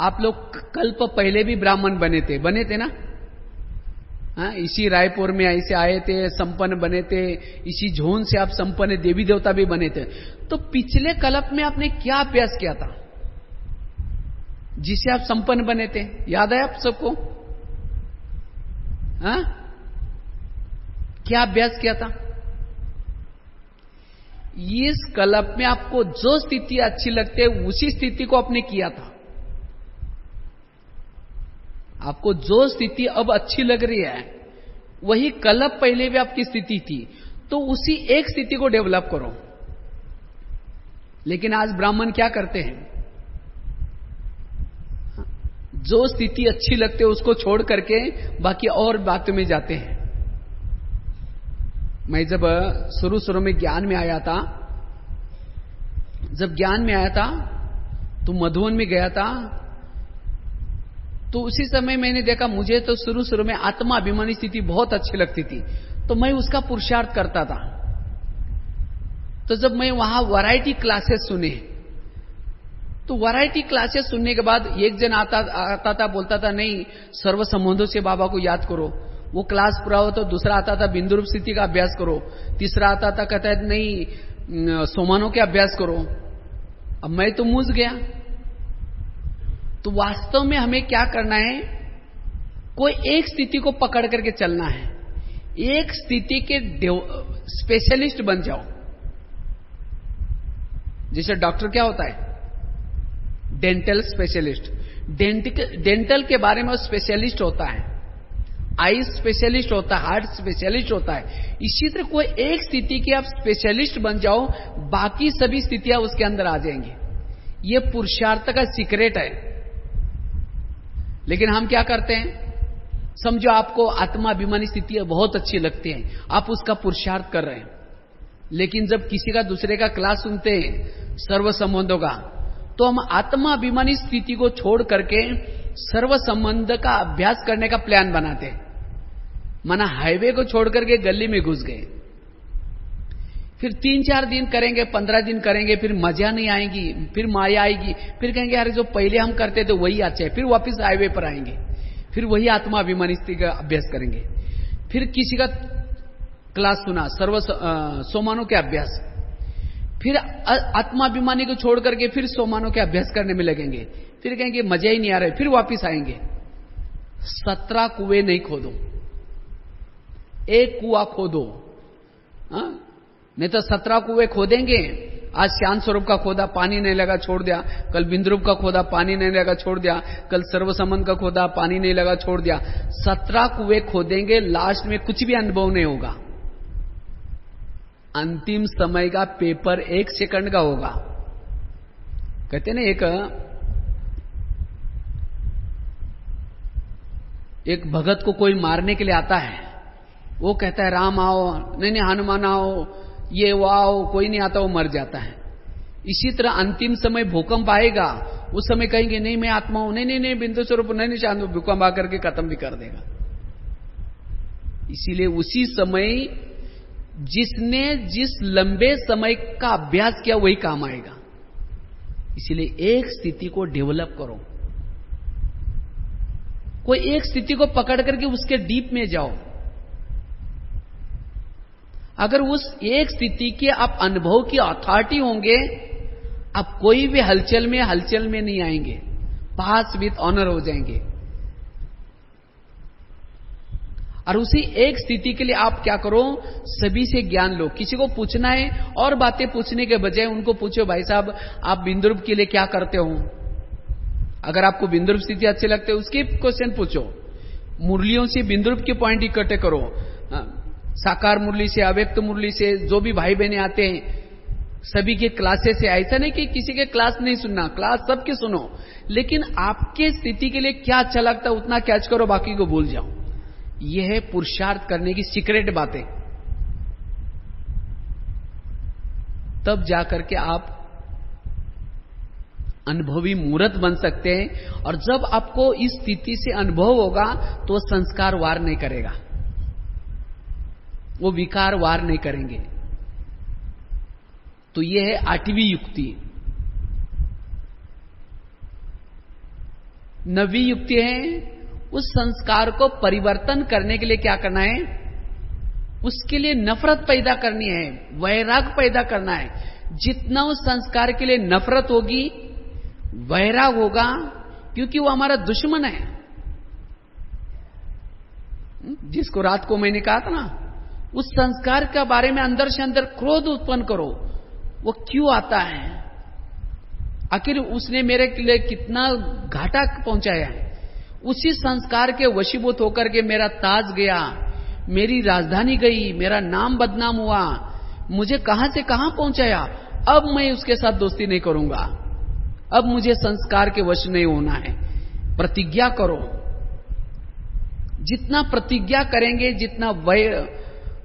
आप लोग कल्प पहले भी ब्राह्मण बने थे ना? हाँ, इसी रायपुर में ऐसे आए थे, संपन्न बने थे, इसी झोन से आप संपन्न देवी देवता भी बने थे। तो पिछले कल्प में आपने क्या अभ्यास किया था जिसे आप संपन्न बने थे? याद है आप सबको? हाँ, क्या अभ्यास किया था? इस कल्प में आपको जो स्थिति अच्छी लगती है उसी स्थिति को आपने किया था। आपको जो स्थिति अब अच्छी लग रही है वही कल्प पहले भी आपकी स्थिति थी, तो उसी एक स्थिति को डेवलप करो। लेकिन आज ब्राह्मण क्या करते हैं, जो स्थिति अच्छी लगती है उसको छोड़ करके बाकी और बातों में जाते हैं। मैं जब शुरू में ज्ञान में आया था, तो मधुबन में गया था, तो उसी समय मैंने देखा, मुझे तो शुरू में आत्मा अभिमानी स्थिति बहुत अच्छी लगती थी, तो मैं उसका पुरुषार्थ करता था। तो जब मैं वहां वैरायटी क्लासेस सुने, तो वैरायटी क्लासेस सुनने के बाद एक जन आता था, बोलता था नहीं सर्व संबंधों से बाबा को याद करो। वो क्लास पूरा हो तो दूसरा आता था बिंदु रूप स्थिति का अभ्यास करो, तीसरा आता था कहता है नहीं सोमानों के अभ्यास करो। अब मैं तो मूझ गया। तो वास्तव में हमें क्या करना है, कोई एक स्थिति को पकड़ करके चलना है, एक स्थिति के स्पेशलिस्ट बन जाओ। जैसे डॉक्टर क्या होता है, डेंटल स्पेशलिस्ट, डेंटल के बारे में स्पेशलिस्ट होता है, आई स्पेशलिस्ट होता है, हार्ट स्पेशलिस्ट होता है। इसी तरह कोई एक स्थिति के आप स्पेशलिस्ट बन जाओ, बाकी सभी स्थितियां उसके अंदर आ जाएंगी। ये पुरुषार्थ का सीक्रेट है। लेकिन हम क्या करते हैं, समझो आपको आत्मा अभिमानी स्थितियां बहुत अच्छी लगती हैं, आप उसका पुरुषार्थ कर रहे हैं, लेकिन जब किसी का दूसरे का क्लास सुनते हैं सर्व संबंधों का, तो हम आत्माभिमानी स्थिति को छोड़ करके सर्व संबंध का अभ्यास करने का प्लान बनाते हैं। माना हाईवे को छोड़ करके गली में घुस गए, फिर 3-4 दिन करेंगे, 15 दिन करेंगे, फिर मजा नहीं आएगी, फिर माया आएगी, फिर कहेंगे अरे जो पहले हम करते थे वही अच्छा है, फिर वापस हाईवे पर आएंगे, फिर वही आत्माभिमानी स्थिति का अभ्यास करेंगे। फिर किसी का क्लास सुना, सर्व सोमानों के अभ्यास, फिर आत्माभिमानी को छोड़ करके फिर सोमानों के अभ्यास करने में लगेंगे, फिर कहेंगे मजा ही नहीं आ रहा है, फिर वापस आएंगे। 17 कुएं नहीं खोदो, एक कुआं खोदो। नहीं तो 17 कुएं खोदेंगे, आज शांत स्वरूप का खोदा पानी नहीं लगा छोड़ दिया, कल बिंद्रूप का खोदा पानी नहीं लगा छोड़ दिया, कल सर्वसंबंध का खोदा पानी नहीं लगा छोड़ दिया। 17 कुएं खोदेंगे, लास्ट में कुछ भी अनुभव नहीं होगा। अंतिम समय का पेपर 1 सेकंड का होगा। कहते ना एक भगत को कोई मारने के लिए आता है, वो कहता है राम आओ, नहीं हनुमान आओ, ये वो आओ, कोई नहीं आता, वो मर जाता है। इसी तरह अंतिम समय भूकंप आएगा, उस समय कहेंगे नहीं मैं आत्मा हूं, नहीं बिंदु स्वरूप, नहीं शांत, भूकंप आकर के खत्म भी कर देगा। इसीलिए उसी समय जिसने जिस लंबे समय का अभ्यास किया वही काम आएगा। इसीलिए एक स्थिति को डेवलप करो, कोई एक स्थिति को पकड़ करके उसके डीप में जाओ। अगर उस एक स्थिति के आप अनुभव की अथॉरिटी होंगे, आप कोई भी हलचल में नहीं आएंगे, पास विथ ऑनर हो जाएंगे। और उसी एक स्थिति के लिए आप क्या करो, सभी से ज्ञान लो। किसी को पूछना है और बातें पूछने के बजाय उनको पूछो भाई साहब आप बिंद्रूप के लिए क्या करते हो। अगर आपको बिंद्रूप स्थिति अच्छे लगते हो उसके क्वेश्चन पूछो। मुरलियों से बिंद्रूप के पॉइंट इकट्ठे करो, साकार मुरली से, अव्यक्त मुरली से, जो भी भाई बहने आते हैं सभी के क्लासेस से। ऐसा नहीं कि किसी के क्लास नहीं सुनना, क्लास सबके सुनो, लेकिन आपके स्थिति के लिए क्या अच्छा लगता उतना कैच करो, बाकी को भूल जाओ। यह है पुरुषार्थ करने की सीक्रेट बातें। तब जाकर के आप अनुभवी मूर्त बन सकते हैं। और जब आपको इस स्थिति से अनुभव होगा तो संस्कार वार नहीं करेगा, वो विकार वार नहीं करेंगे। तो यह है 8वीं युक्ति। 9वीं युक्ति है उस संस्कार को परिवर्तन करने के लिए क्या करना है, उसके लिए नफरत पैदा करनी है, वैराग पैदा करना है। जितना उस संस्कार के लिए नफरत होगी, वैराग होगा, क्योंकि वो हमारा दुश्मन है। जिसको रात को मैंने कहा था ना, उस संस्कार के बारे में अंदर से अंदर क्रोध उत्पन्न करो। वो क्यों आता है, आखिर उसने मेरे लिए कितना घाटा पहुंचाया है। उसी संस्कार के वशीभूत होकर के मेरा ताज गया, मेरी राजधानी गई, मेरा नाम बदनाम हुआ, मुझे कहां से कहां पहुंचाया। अब मैं उसके साथ दोस्ती नहीं करूंगा, अब मुझे संस्कार के वश नहीं होना है। प्रतिज्ञा करो। जितना प्रतिज्ञा करेंगे, जितना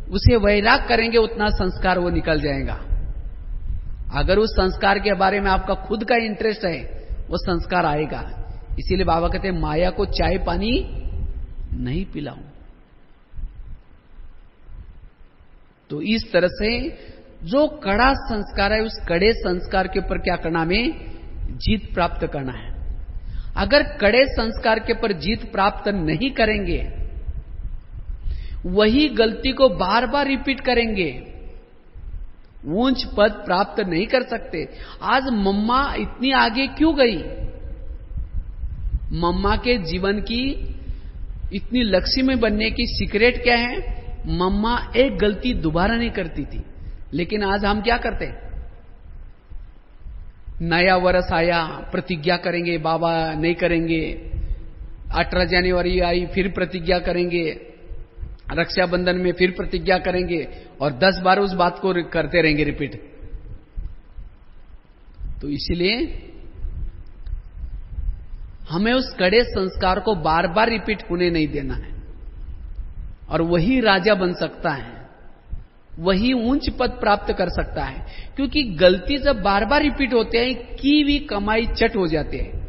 उसे वैराग करेंगे, उतना संस्कार वो निकल जाएगा। अगर उस संस्कार के बारे में आपका खुद का इंटरेस्ट है, वो संस्कार आएगा। इसीलिए बाबा कहते हैं माया को चाय पानी नहीं पिलाऊं। तो इस तरह से जो कड़ा संस्कार है, उस कड़े संस्कार के ऊपर क्या करना, हमें जीत प्राप्त करना है। अगर कड़े संस्कार के ऊपर जीत प्राप्त नहीं करेंगे, वही गलती को बार बार रिपीट करेंगे, ऊंच पद प्राप्त नहीं कर सकते। आज मम्मा इतनी आगे क्यों गई? मम्मा के जीवन की इतनी लक्ष्य में बनने की सीक्रेट क्या है? मम्मा एक गलती दोबारा नहीं करती थी। लेकिन आज हम क्या करते हैं? नया वर्ष आया, प्रतिज्ञा करेंगे, बाबा नहीं करेंगे। 18 जनवरी आई, फिर प्रतिज्ञा करेंगे। रक्षाबंधन में फिर प्रतिज्ञा करेंगे, और 10 बार उस बात को करते रहेंगे रिपीट। तो इसलिए हमें उस कड़े संस्कार को बार बार रिपीट होने नहीं देना है, और वही राजा बन सकता है। वही ऊंच पद प्राप्त कर सकता है। क्योंकि गलती जब बार बार रिपीट होते हैं, की भी कमाई चट हो जाते हैं।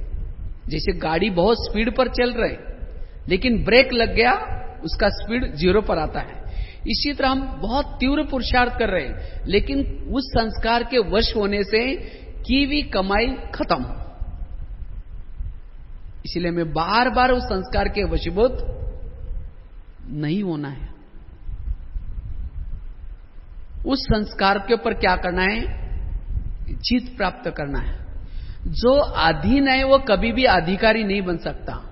जैसे गाड़ी बहुत स्पीड पर चल रहे लेकिन ब्रेक लग गया, उसका स्पीड 0 पर आता है। इसी तरह हम बहुत तीव्र पुरुषार्थ कर रहे हैं लेकिन उस संस्कार के वश होने से की भी कमाई खत्म। इसलिए हमें बार बार उस संस्कार के वशीभूत नहीं होना है। उस संस्कार के ऊपर क्या करना है? जीत प्राप्त करना है। जो अधीन है वो कभी भी अधिकारी नहीं बन सकता।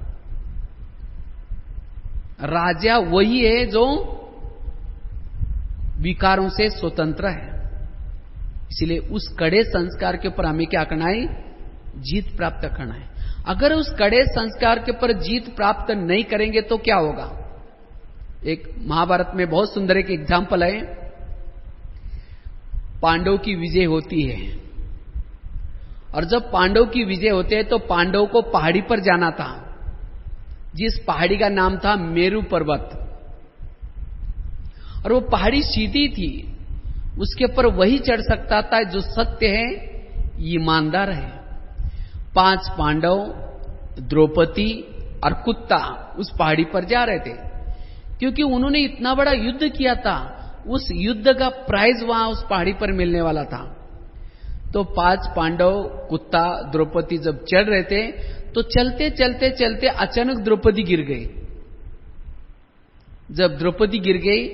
राजा वही है जो विकारों से स्वतंत्र है। इसलिए उस कड़े संस्कार के ऊपर हमें क्या करना है? जीत प्राप्त करना है। अगर उस कड़े संस्कार के ऊपर जीत प्राप्त नहीं करेंगे तो क्या होगा? एक महाभारत में बहुत सुंदर एक एग्जाम्पल है। पांडव की विजय होती है और जब पांडव की विजय होते है तो पांडव को पहाड़ी पर जाना था, जिस पहाड़ी का नाम था मेरु पर्वत। और वो पहाड़ी सीधी थी, उसके ऊपर वही चढ़ सकता था जो सत्य है, ईमानदार है। 5 पांडव, द्रौपदी और कुत्ता उस पहाड़ी पर जा रहे थे क्योंकि उन्होंने इतना बड़ा युद्ध किया था। उस युद्ध का प्राइज वहां उस पहाड़ी पर मिलने वाला था। तो 5 पांडव, कुत्ता, द्रौपदी जब चढ़ रहे थे तो चलते चलते चलते अचानक द्रौपदी गिर गई। जब द्रौपदी गिर गई,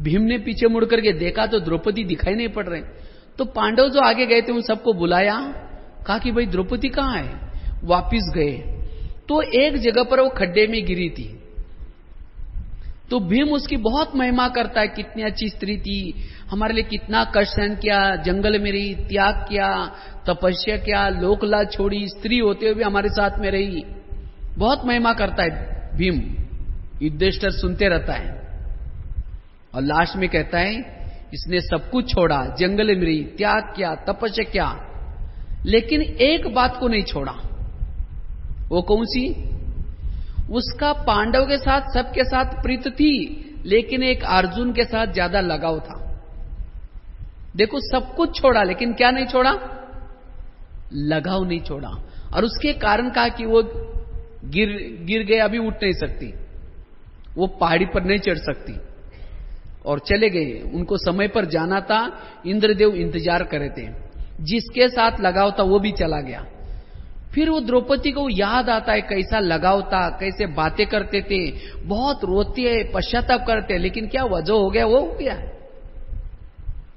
भीम ने पीछे मुड़ करके देखा तो द्रौपदी दिखाई नहीं पड़ रहे। तो पांडव जो आगे गए थे उन सबको बुलाया, कहा कि भाई द्रौपदी कहां है? वापिस गए तो एक जगह पर वो खड्डे में गिरी थी। तो भीम उसकी बहुत महिमा करता है, कितनी अच्छी स्त्री थी, हमारे लिए कितना कष्ट सहन किया, जंगल में रही, त्याग किया, तपस्या किया, लोकलाज छोड़ी, स्त्री होते हुए भी हमारे साथ में रही। बहुत महिमा करता है भीम। युधिष्ठिर सुनते रहता है और लास्ट में कहता है इसने सब कुछ छोड़ा, जंगल में रही, त्याग किया, तपस्या किया, लेकिन एक बात को नहीं छोड़ा। वो कौन सी? उसका पांडव के साथ, सबके साथ प्रीत थी, लेकिन एक अर्जुन के साथ ज्यादा लगाव था। देखो, सब कुछ छोड़ा लेकिन क्या नहीं छोड़ा? लगाव नहीं छोड़ा। और उसके कारण कहा कि वो गिर गए, अभी उठ नहीं सकती, वो पहाड़ी पर नहीं चढ़ सकती, और चले गए। उनको समय पर जाना था, इंद्रदेव इंतजार कर रहे थे। जिसके साथ लगाव था वो भी चला गया। फिर वो द्रौपदी को याद आता है कैसा लगाव था, कैसे बातें करते थे, बहुत रोती है, पश्चाताप करते हैं, लेकिन क्या वजह हो गया? वो हो गया।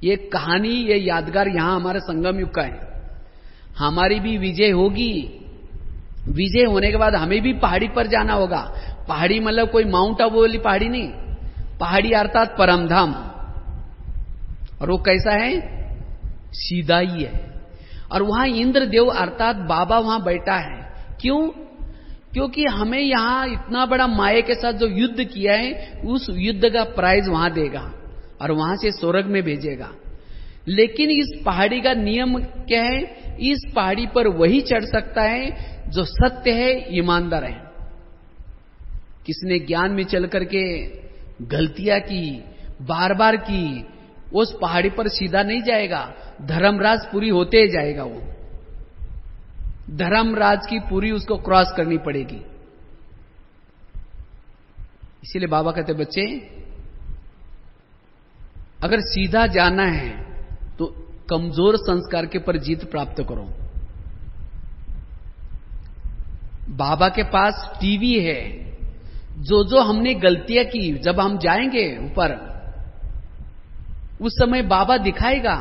ये कहानी, ये यादगार यहां हमारे संगम युग का है। हमारी भी विजय होगी। विजय होने के बाद हमें भी पहाड़ी पर जाना होगा। पहाड़ी मतलब कोई माउंट आबू वाली पहाड़ी नहीं, पहाड़ी अर्थात परमधाम। और वो कैसा है? सीधा ही है। और वहां इंद्रदेव अर्थात बाबा वहां बैठा है। क्यों? क्योंकि हमें यहां इतना बड़ा माया के साथ जो युद्ध किया है, उस युद्ध का प्राइज वहां देगा और वहां से स्वर्ग में भेजेगा। लेकिन इस पहाड़ी का नियम क्या है? इस पहाड़ी पर वही चढ़ सकता है जो सत्य है, ईमानदार है। किसने ज्ञान में चल करके गलतियां की, बार बार की, उस पहाड़ी पर सीधा नहीं जाएगा। धर्मराज पूरी होते जाएगा। वो धर्मराज की पूरी उसको क्रॉस करनी पड़ेगी। इसीलिए बाबा कहते बच्चे, अगर सीधा जाना है तो कमजोर संस्कार के पर जीत प्राप्त करो। बाबा के पास टीवी है। जो जो हमने गलतियां की, जब हम जाएंगे ऊपर, उस समय बाबा दिखाएगा,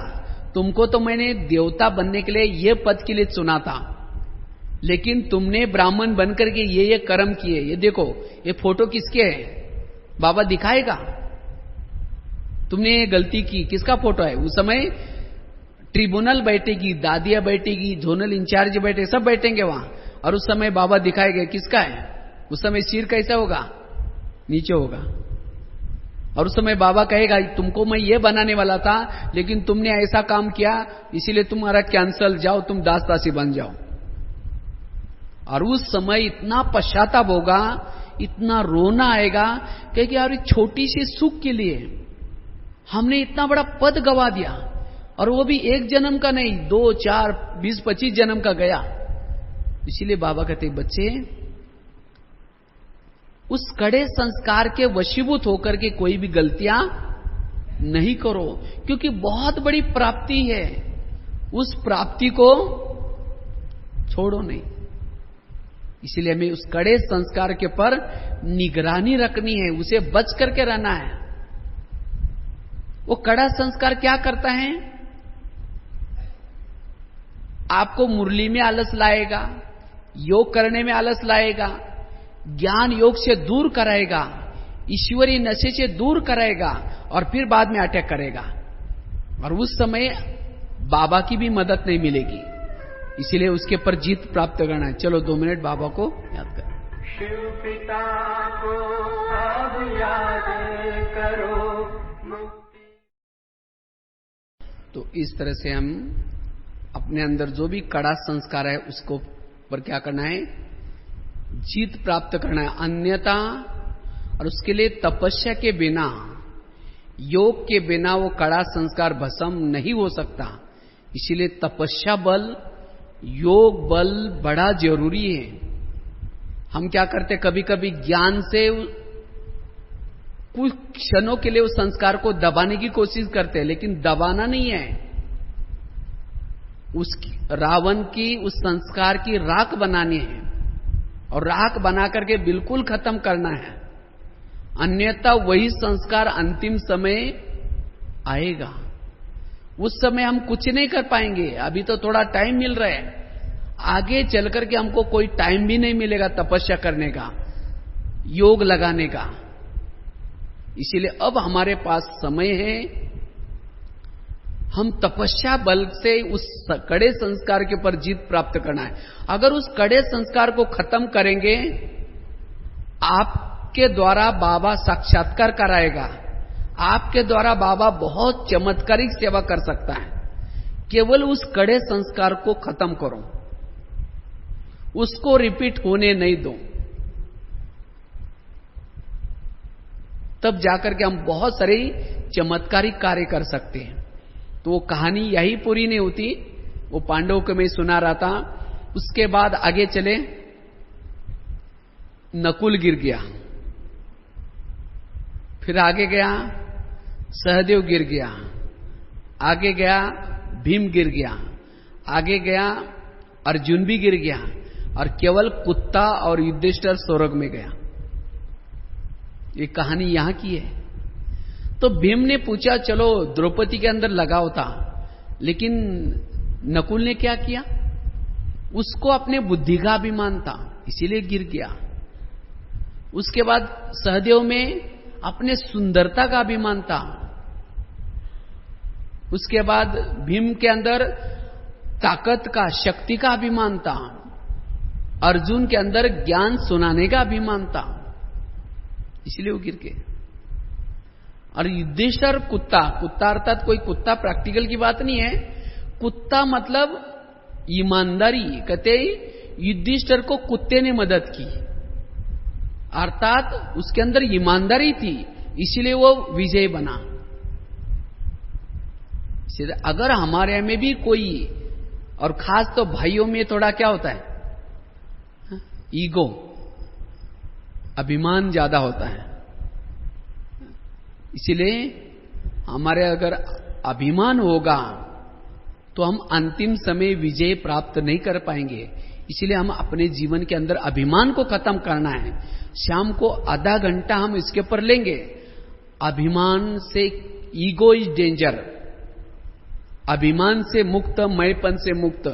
तुमको तो मैंने देवता बनने के लिए, ये पद के लिए चुना था, लेकिन तुमने ब्राह्मण बनकर के ये कर्म किए। ये देखो, ये फोटो किसके है? बाबा दिखाएगा। तुमने ये गलती की, किसका फोटो है? उस समय ट्रिब्यूनल बैठेगी, दादियां बैठेगी, जोनल इंचार्ज बैठे, सब बैठेंगे वहां, और उस समय बाबा दिखाएगा किसका है। उस समय सिर कैसा होगा? नीचे होगा। और उस समय बाबा कहेगा, तुमको मैं ये बनाने वाला था, लेकिन तुमने ऐसा काम किया, इसीलिए तुम्हारा कैंसल, जाओ तुम दास दासी बन जाओ। और उस समय इतना पश्चाताप होगा, इतना रोना आएगा, क्योंकि यार छोटी सी सुख के लिए, हमने इतना बड़ा पद गवा दिया, और वो भी एक जन्म का नहीं, 2, 4, 20, 25 जन्म का गया। इसीलिए बाबा कहते बच्चे, उस कड़े संस्कार के वशीभूत होकर के कोई भी गलतियां नहीं करो, क्योंकि बहुत बड़ी प्राप्ति है, उस प्राप्ति को छोड़ो नहीं। इसलिए हमें उस कड़े संस्कार के पर निगरानी रखनी है, उसे बच करके रहना है। वो कड़ा संस्कार क्या करता है? आपको मुरली में आलस लाएगा, योग करने में आलस लाएगा, ज्ञान योग से दूर कराएगा, ईश्वरीय नशे से दूर कराएगा, और फिर बाद में अटैक करेगा, और उस समय बाबा की भी मदद नहीं मिलेगी। इसीलिए उसके पर जीत प्राप्त करना है। चलो 2 मिनट बाबा को याद करें। शिव पिता को अब याद करो। तो इस तरह से हम अपने अंदर जो भी कड़ा संस्कार है उसको पर क्या करना है? जीत प्राप्त करना है। अन्यथा, और उसके लिए तपस्या के बिना, योग के बिना वो कड़ा संस्कार भस्म नहीं हो सकता। इसीलिए तपस्या बल, योग बल बड़ा जरूरी है। हम क्या करते, कभी कभी ज्ञान से कुछ क्षणों के लिए उस संस्कार को दबाने की कोशिश करते हैं, लेकिन दबाना नहीं है, उस रावण की उस संस्कार की राख बनानी है, और राख बना करके बिल्कुल खत्म करना है। अन्यथा वही संस्कार अंतिम समय आएगा, उस समय हम कुछ नहीं कर पाएंगे। अभी तो थोड़ा टाइम मिल रहा है, आगे चल करके हमको कोई टाइम भी नहीं मिलेगा तपस्या करने का, योग लगाने का। इसीलिए अब हमारे पास समय है, हम तपस्या बल से उस कड़े संस्कार के ऊपर जीत प्राप्त करना है। अगर उस कड़े संस्कार को खत्म करेंगे, आपके द्वारा बाबा साक्षात्कार कराएगा, आपके द्वारा बाबा बहुत चमत्कारिक सेवा कर सकता है। केवल उस कड़े संस्कार को खत्म करो, उसको रिपीट होने नहीं दो, तब जाकर के हम बहुत सारे चमत्कारिक कार्य कर सकते हैं। तो वो कहानी यही पूरी नहीं होती, वो पांडवों को मैं सुना रहा था। उसके बाद आगे चले, नकुल गिर गया, फिर आगे गया सहदेव गिर गया, आगे गया भीम गिर गया, आगे गया अर्जुन भी गिर गया, और केवल कुत्ता और युधिष्ठिर स्वर्ग में गया। ये कहानी यहां की है। तो भीम ने पूछा चलो द्रौपदी के अंदर लगाओ था, लेकिन नकुल ने क्या किया? उसको अपने बुद्धि का अभिमान था, इसीलिए गिर गया। उसके बाद सहदेव में अपने सुंदरता का अभिमान था। उसके बाद भीम के अंदर ताकत का, शक्ति का अभिमान था। अर्जुन के अंदर ज्ञान सुनाने का अभिमान था, इसलिए वो गिर गए। और युधिष्ठिर कुत्ता, कुत्ता अर्थात कोई कुत्ता प्रैक्टिकल की बात नहीं है, कुत्ता मतलब ईमानदारी। कहते युधिष्ठिर को कुत्ते ने मदद की, अर्थात उसके अंदर ईमानदारी थी, इसलिए वो विजय बना। अगर हमारे में भी कोई, और खास तो भाइयों में थोड़ा क्या होता है, ईगो, अभिमान ज्यादा होता है। इसीलिए हमारे अगर अभिमान होगा तो हम अंतिम समय विजय प्राप्त नहीं कर पाएंगे। इसलिए हम अपने जीवन के अंदर अभिमान को खत्म करना है। शाम को आधा घंटा हम इसके ऊपर लेंगे। अभिमान से, ईगो इज डेंजर, अभिमान से मुक्त, मैपन से मुक्त।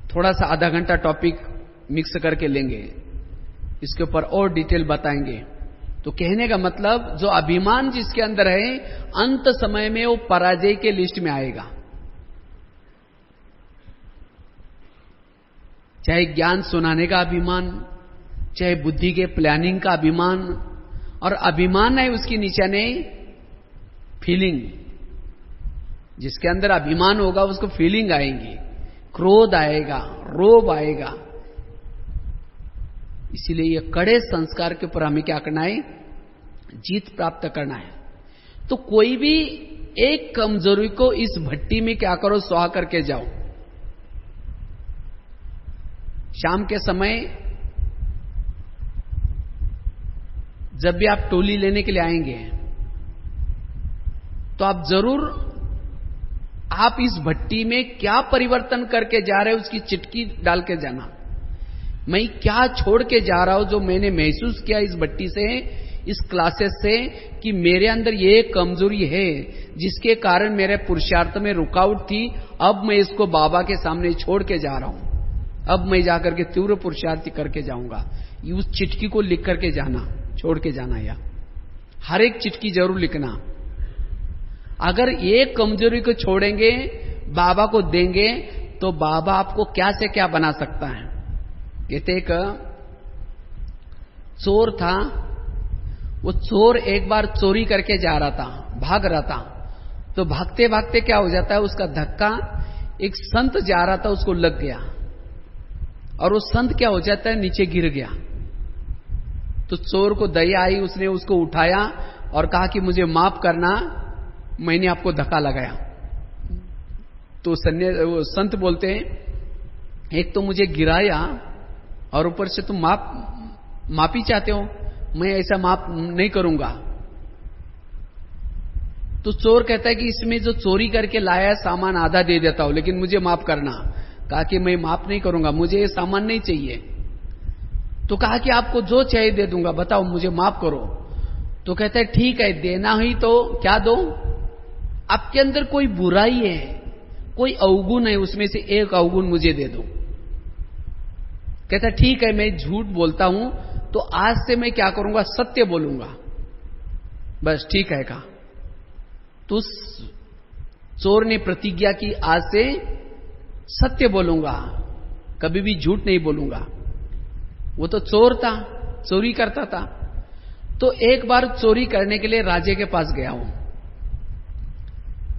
थोड़ा सा आधा घंटा टॉपिक मिक्स करके लेंगे, इसके ऊपर और डिटेल बताएंगे। तो कहने का मतलब, जो अभिमान जिसके अंदर है, अंत समय में वो पराजय के लिस्ट में आएगा। चाहे ज्ञान सुनाने का अभिमान, चाहे बुद्धि के प्लानिंग का अभिमान, और अभिमान है उसकी निशाने फीलिंग। जिसके अंदर अभिमान होगा उसको फीलिंग आएंगी, क्रोध आएगा, रोब आएगा। इसीलिए ये कड़े संस्कार के ऊपर हमें क्या करना है? जीत प्राप्त करना है। तो कोई भी एक कमजोरी को इस भट्टी में क्या करो, सुहा करके जाओ। शाम के समय जब भी आप टोली लेने के लिए आएंगे तो आप जरूर आप इस भट्टी में क्या परिवर्तन करके जा रहे हो उसकी चिटकी डाल के जाना। मैं क्या छोड़ के जा रहा हूं जो मैंने महसूस किया इस भट्टी से, इस क्लासेस से, कि मेरे अंदर ये कमजोरी है जिसके कारण मेरे पुरुषार्थ में रुकावट थी, अब मैं इसको बाबा के सामने छोड़ के जा रहा हूं। अब मैं जाकर के तीव्र पुरुषार्थ करके जाऊंगा। उस चिटकी को लिख करके जाना, छोड़ के जाना, या हर एक चिटकी जरूर लिखना। अगर एक कमजोरी को छोड़ेंगे, बाबा को देंगे, तो बाबा आपको क्या से क्या बना सकता है। कहते एक चोर था, वो चोर एक बार चोरी करके जा रहा था, भाग रहा था, तो भागते भागते क्या हो जाता है, उसका धक्का एक संत जा रहा था उसको लग गया, और वो संत क्या हो जाता है, नीचे गिर गया। तो चोर को दया आई, उसने उसको उठाया और कहा कि मुझे माफ करना, मैंने आपको धक्का लगाया। तो संत बोलते हैं, एक तो मुझे गिराया और ऊपर से तुम माफी चाहते हो, मैं ऐसा माफ नहीं करूंगा। तो चोर कहता है कि इसमें जो चोरी करके लाया सामान आधा दे देता हूं, लेकिन मुझे माफ करना। कहा कि मैं माफ नहीं करूंगा, मुझे ये सामान नहीं चाहिए। तो कहा कि आपको जो चाहिए दे दूंगा, बताओ मुझे माफ करो। तो कहता है ठीक है, देना ही तो क्या दो, आपके अंदर कोई बुराई है, कोई अवगुण है, उसमें से एक अवगुण मुझे दे दो। कहता ठीक है, मैं झूठ बोलता हूं, तो आज से मैं क्या करूंगा, सत्य बोलूंगा। बस ठीक है कहा। तो चोर ने प्रतिज्ञा की, आज से सत्य बोलूंगा, कभी भी झूठ नहीं बोलूंगा। वो तो चोर था, चोरी करता था। तो एक बार चोरी करने के लिए राजे के पास गया हूं,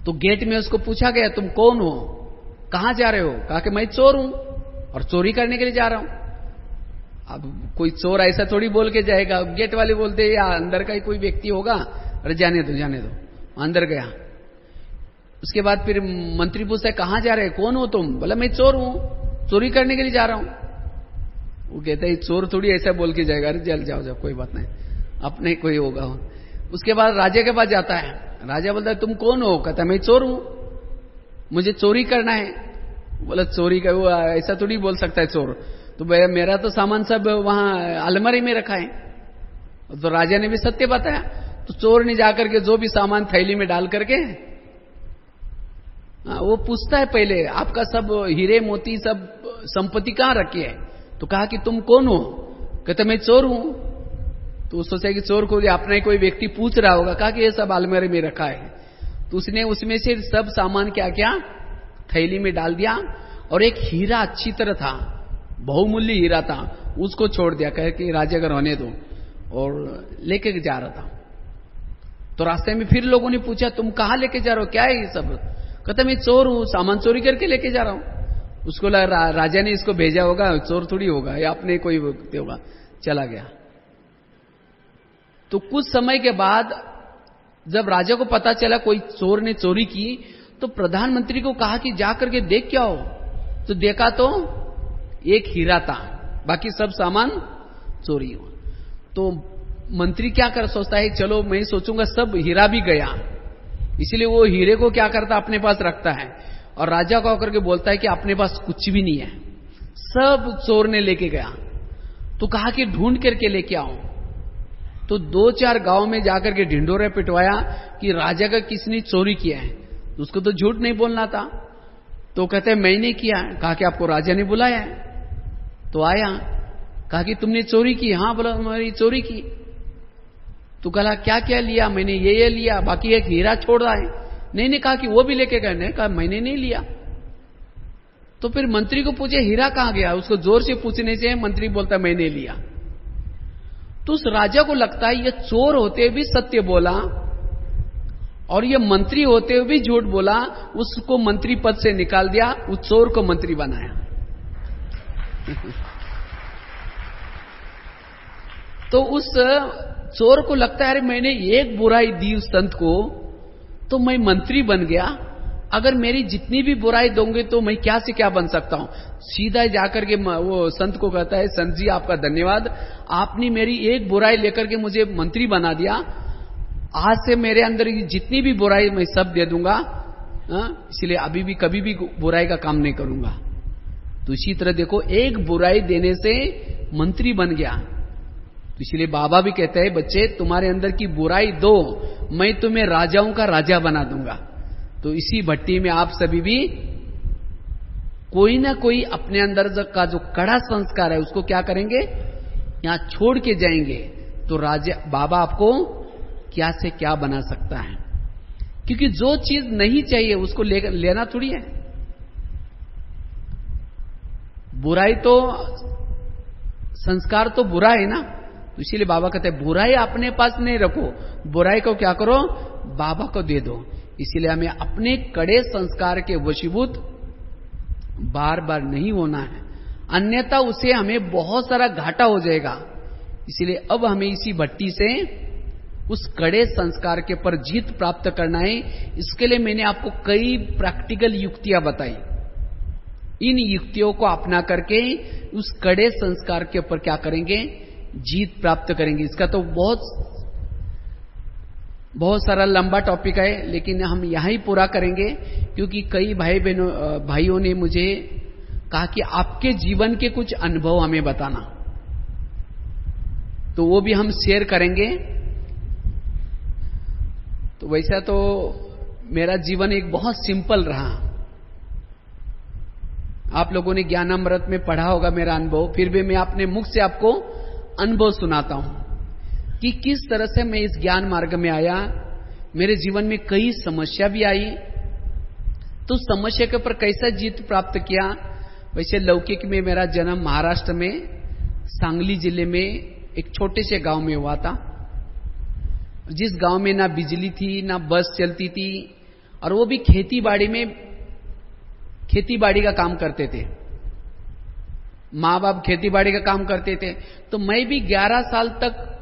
तो गेट में उसको पूछा गया, तुम कौन हो, कहां जा रहे हो। कहा कि मैं चोर हूं और चोरी करने के लिए जा रहा हूं। अब कोई चोर ऐसा थोड़ी बोल के जाएगा। गेट वाले बोलते या अंदर का ही कोई व्यक्ति होगा, अरे जाने दो जाने दो। अंदर गया। उसके बाद फिर मंत्री पूछता है, कहां जा रहे, कौन हो तुम। बोला मैं चोर हूं, चोरी करने के लिए जा रहा हूं। वो कहता है चोर थोड़ी ऐसा बोल के जाएगा, अरे जल जाओ जाओ कोई बात नहीं, अपने कोई होगा। उसके बाद राजा के पास जाता है। राजा बोलता है तुम कौन हो। कहता है मैं चोर हूं, मुझे चोरी करना है। बोला चोरी का वो ऐसा थोड़ी बोल सकता है चोर, तो मेरा तो सामान सब वहां अलमारी में रखा है। तो राजा ने भी सत्य बताया। तो चोर ने जाकर के जो भी सामान थैली में डाल करके वो पूछता है पहले, आपका सब हीरे मोती सब संपत्ति कहां रखी है। तो कहा कि तुम कौन हो। कहते मैं चोर हूं। तो सोचा कि चोर को अपना ही कोई व्यक्ति पूछ रहा होगा। कहा कि ये सब अलमारी में रखा है। तो उसने उसमें से सब सामान क्या क्या थैली में डाल दिया, और एक हीरा अच्छी तरह था, बहुमूल्य हीरा था, उसको छोड़ दिया, कहे कि राजा का रहने दो, और लेके जा रहा था। तो रास्ते में फिर लोगों ने पूछा तुम कहां लेके जा रहे हो, क्या है ये सब। कहता मैं चोर हूं, सामान चोरी करके लेके जा रहा हूं। उसको लगा राजा ने इसको भेजा होगा, चोर थोड़ी होगा, या अपने कोई व्यक्ति होगा। चला गया। तो कुछ समय के बाद जब राजा को पता चला कोई चोर ने चोरी की, तो प्रधानमंत्री को कहा कि जाकर के देख क्या हो। तो देखा तो एक हीरा था, बाकी सब सामान चोरी हुआ। तो मंत्री क्या कर सोचता है, चलो मैं सोचूंगा सब हीरा भी गया, इसलिए वो हीरे को क्या करता अपने पास रखता है, और राजा को होकर के बोलता है कि अपने पास कुछ भी नहीं है, सब चोर ने लेके गया। तो कहा कि ढूंढ करके लेके आओ। तो 2-4 गांव में जाकर के ढिंडोरे पिटवाया कि राजा का किसने चोरी किया है। उसको तो झूठ नहीं बोलना था। तो कहते हैं मैंने किया। कहा कि आपको राजा ने बुलाया है। तो आया, कहा कि तुमने चोरी की। हाँ बोला मैंने चोरी की। तो कहा क्या क्या लिया। मैंने ये लिया, बाकी एक हीरा छोड़ रहा है। नहीं कहा कि वो भी लेके गए। नहीं कहा मैंने नहीं लिया। तो फिर मंत्री को पूछे हीरा कहां गया। उसको जोर से पूछने से मंत्री बोलता मैंने लिया। तो उस राजा को लगता है ये चोर होते हुए भी सत्य बोला और ये मंत्री होते हुए भी झूठ बोला, उसको मंत्री पद से निकाल दिया, उस चोर को मंत्री बनाया। तो उस चोर को लगता है अरे मैंने एक बुराई दी उस संत को तो मैं मंत्री बन गया, अगर मेरी जितनी भी बुराई दोगे तो मैं क्या से क्या बन सकता हूं। सीधा जाकर के वो संत को कहता है, संत जी आपका धन्यवाद, आपने मेरी एक बुराई लेकर के मुझे मंत्री बना दिया, आज से मेरे अंदर जितनी भी बुराई मैं सब दे दूंगा, इसलिए अभी भी कभी भी बुराई का काम नहीं करूंगा। तो इसी तरह देखो, एक बुराई देने से मंत्री बन गया। तो इसलिए बाबा भी कहते हैं, बच्चे तुम्हारे अंदर की बुराई दो, मैं तुम्हें राजाओं का राजा बना दूंगा। तो इसी भट्टी में आप सभी भी कोई ना कोई अपने अंदर का जो कड़ा संस्कार है उसको क्या करेंगे, यहां छोड़ के जाएंगे, तो राजा बाबा आपको क्या से क्या बना सकता है। क्योंकि जो चीज नहीं चाहिए उसको लेना थोड़ी है। बुराई तो, संस्कार तो बुरा है ना, तो इसीलिए बाबा कहते हैं बुराई अपने पास नहीं रखो, बुराई को क्या करो, बाबा को दे दो। इसीलिए हमें अपने कड़े संस्कार के वशीभूत बार बार नहीं होना है, अन्यथा उसे हमें बहुत सारा घाटा हो जाएगा। इसलिए अब हमें इसी भट्टी से उस कड़े संस्कार के पर जीत प्राप्त करना है। इसके लिए मैंने आपको कई प्रैक्टिकल युक्तियां बताई। इन युक्तियों को अपना करके उस कड़े संस्कार के ऊपर क्या करेंगे, जीत प्राप्त करेंगे। इसका तो बहुत सारा लंबा टॉपिक है, लेकिन हम यहां ही पूरा करेंगे, क्योंकि कई भाइयों ने मुझे कहा कि आपके जीवन के कुछ अनुभव हमें बताना, तो वो भी हम शेयर करेंगे। तो वैसा तो मेरा जीवन एक बहुत सिंपल रहा। आप लोगों ने ज्ञानामृत में पढ़ा होगा मेरा अनुभव, फिर भी मैं अपने मुख से आपको अनुभव सुनाता हूं कि किस तरह से मैं इस ज्ञान मार्ग में आया। मेरे जीवन में कई समस्या भी आई, तो समस्या के ऊपर कैसा जीत प्राप्त किया। वैसे लौकिक में मेरा जन्म महाराष्ट्र में सांगली जिले में एक छोटे से गांव में हुआ था, जिस गांव में ना बिजली थी, ना बस चलती थी, और वो भी खेती बाड़ी का काम करते थे। माँ बाप खेती बाड़ी का काम करते थे, तो मैं भी 11 साल तक,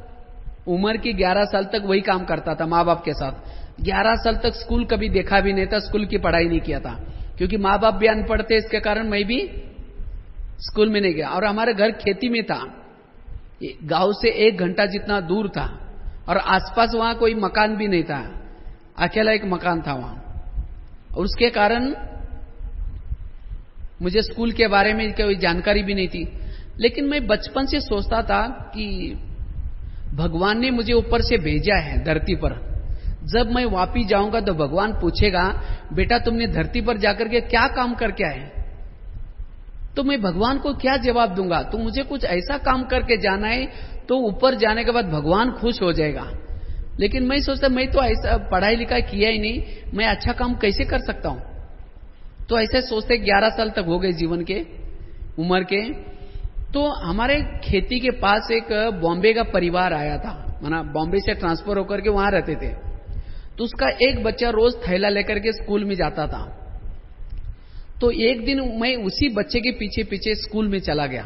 उम्र की 11 साल तक वही काम करता था माँ बाप के साथ। 11 साल तक स्कूल कभी देखा भी नहीं था, स्कूल की पढ़ाई नहीं किया था, क्योंकि माँ बाप भी अनपढ़ थे, इसके कारण मैं भी स्कूल में नहीं गया। और हमारे घर खेती में था, गांव से 1 घंटा जितना दूर था, और आसपास वहां कोई मकान भी नहीं था, अकेला एक मकान था वहां। और उसके कारण मुझे स्कूल के बारे में कोई जानकारी भी नहीं थी। लेकिन मैं बचपन से सोचता था कि भगवान ने मुझे ऊपर से भेजा है धरती पर, जब मैं वापिस जाऊंगा तो भगवान पूछेगा, बेटा तुमने धरती पर जाकर के क्या काम करके आए, तो मैं भगवान को क्या जवाब दूंगा। तो मुझे कुछ ऐसा काम करके जाना है, तो ऊपर जाने के बाद भगवान खुश हो जाएगा। लेकिन मैं सोचता, मैं तो ऐसा पढ़ाई लिखाई किया ही नहीं, मैं अच्छा काम कैसे कर सकता हूं। तो ऐसे सोचते 11 साल तक हो गए जीवन के उम्र के। तो हमारे खेती के पास एक बॉम्बे का परिवार आया था, माना बॉम्बे से ट्रांसफर होकर के वहां रहते थे। तो उसका एक बच्चा रोज थैला लेकर के स्कूल में जाता था। तो एक दिन मैं उसी बच्चे के पीछे पीछे स्कूल में चला गया।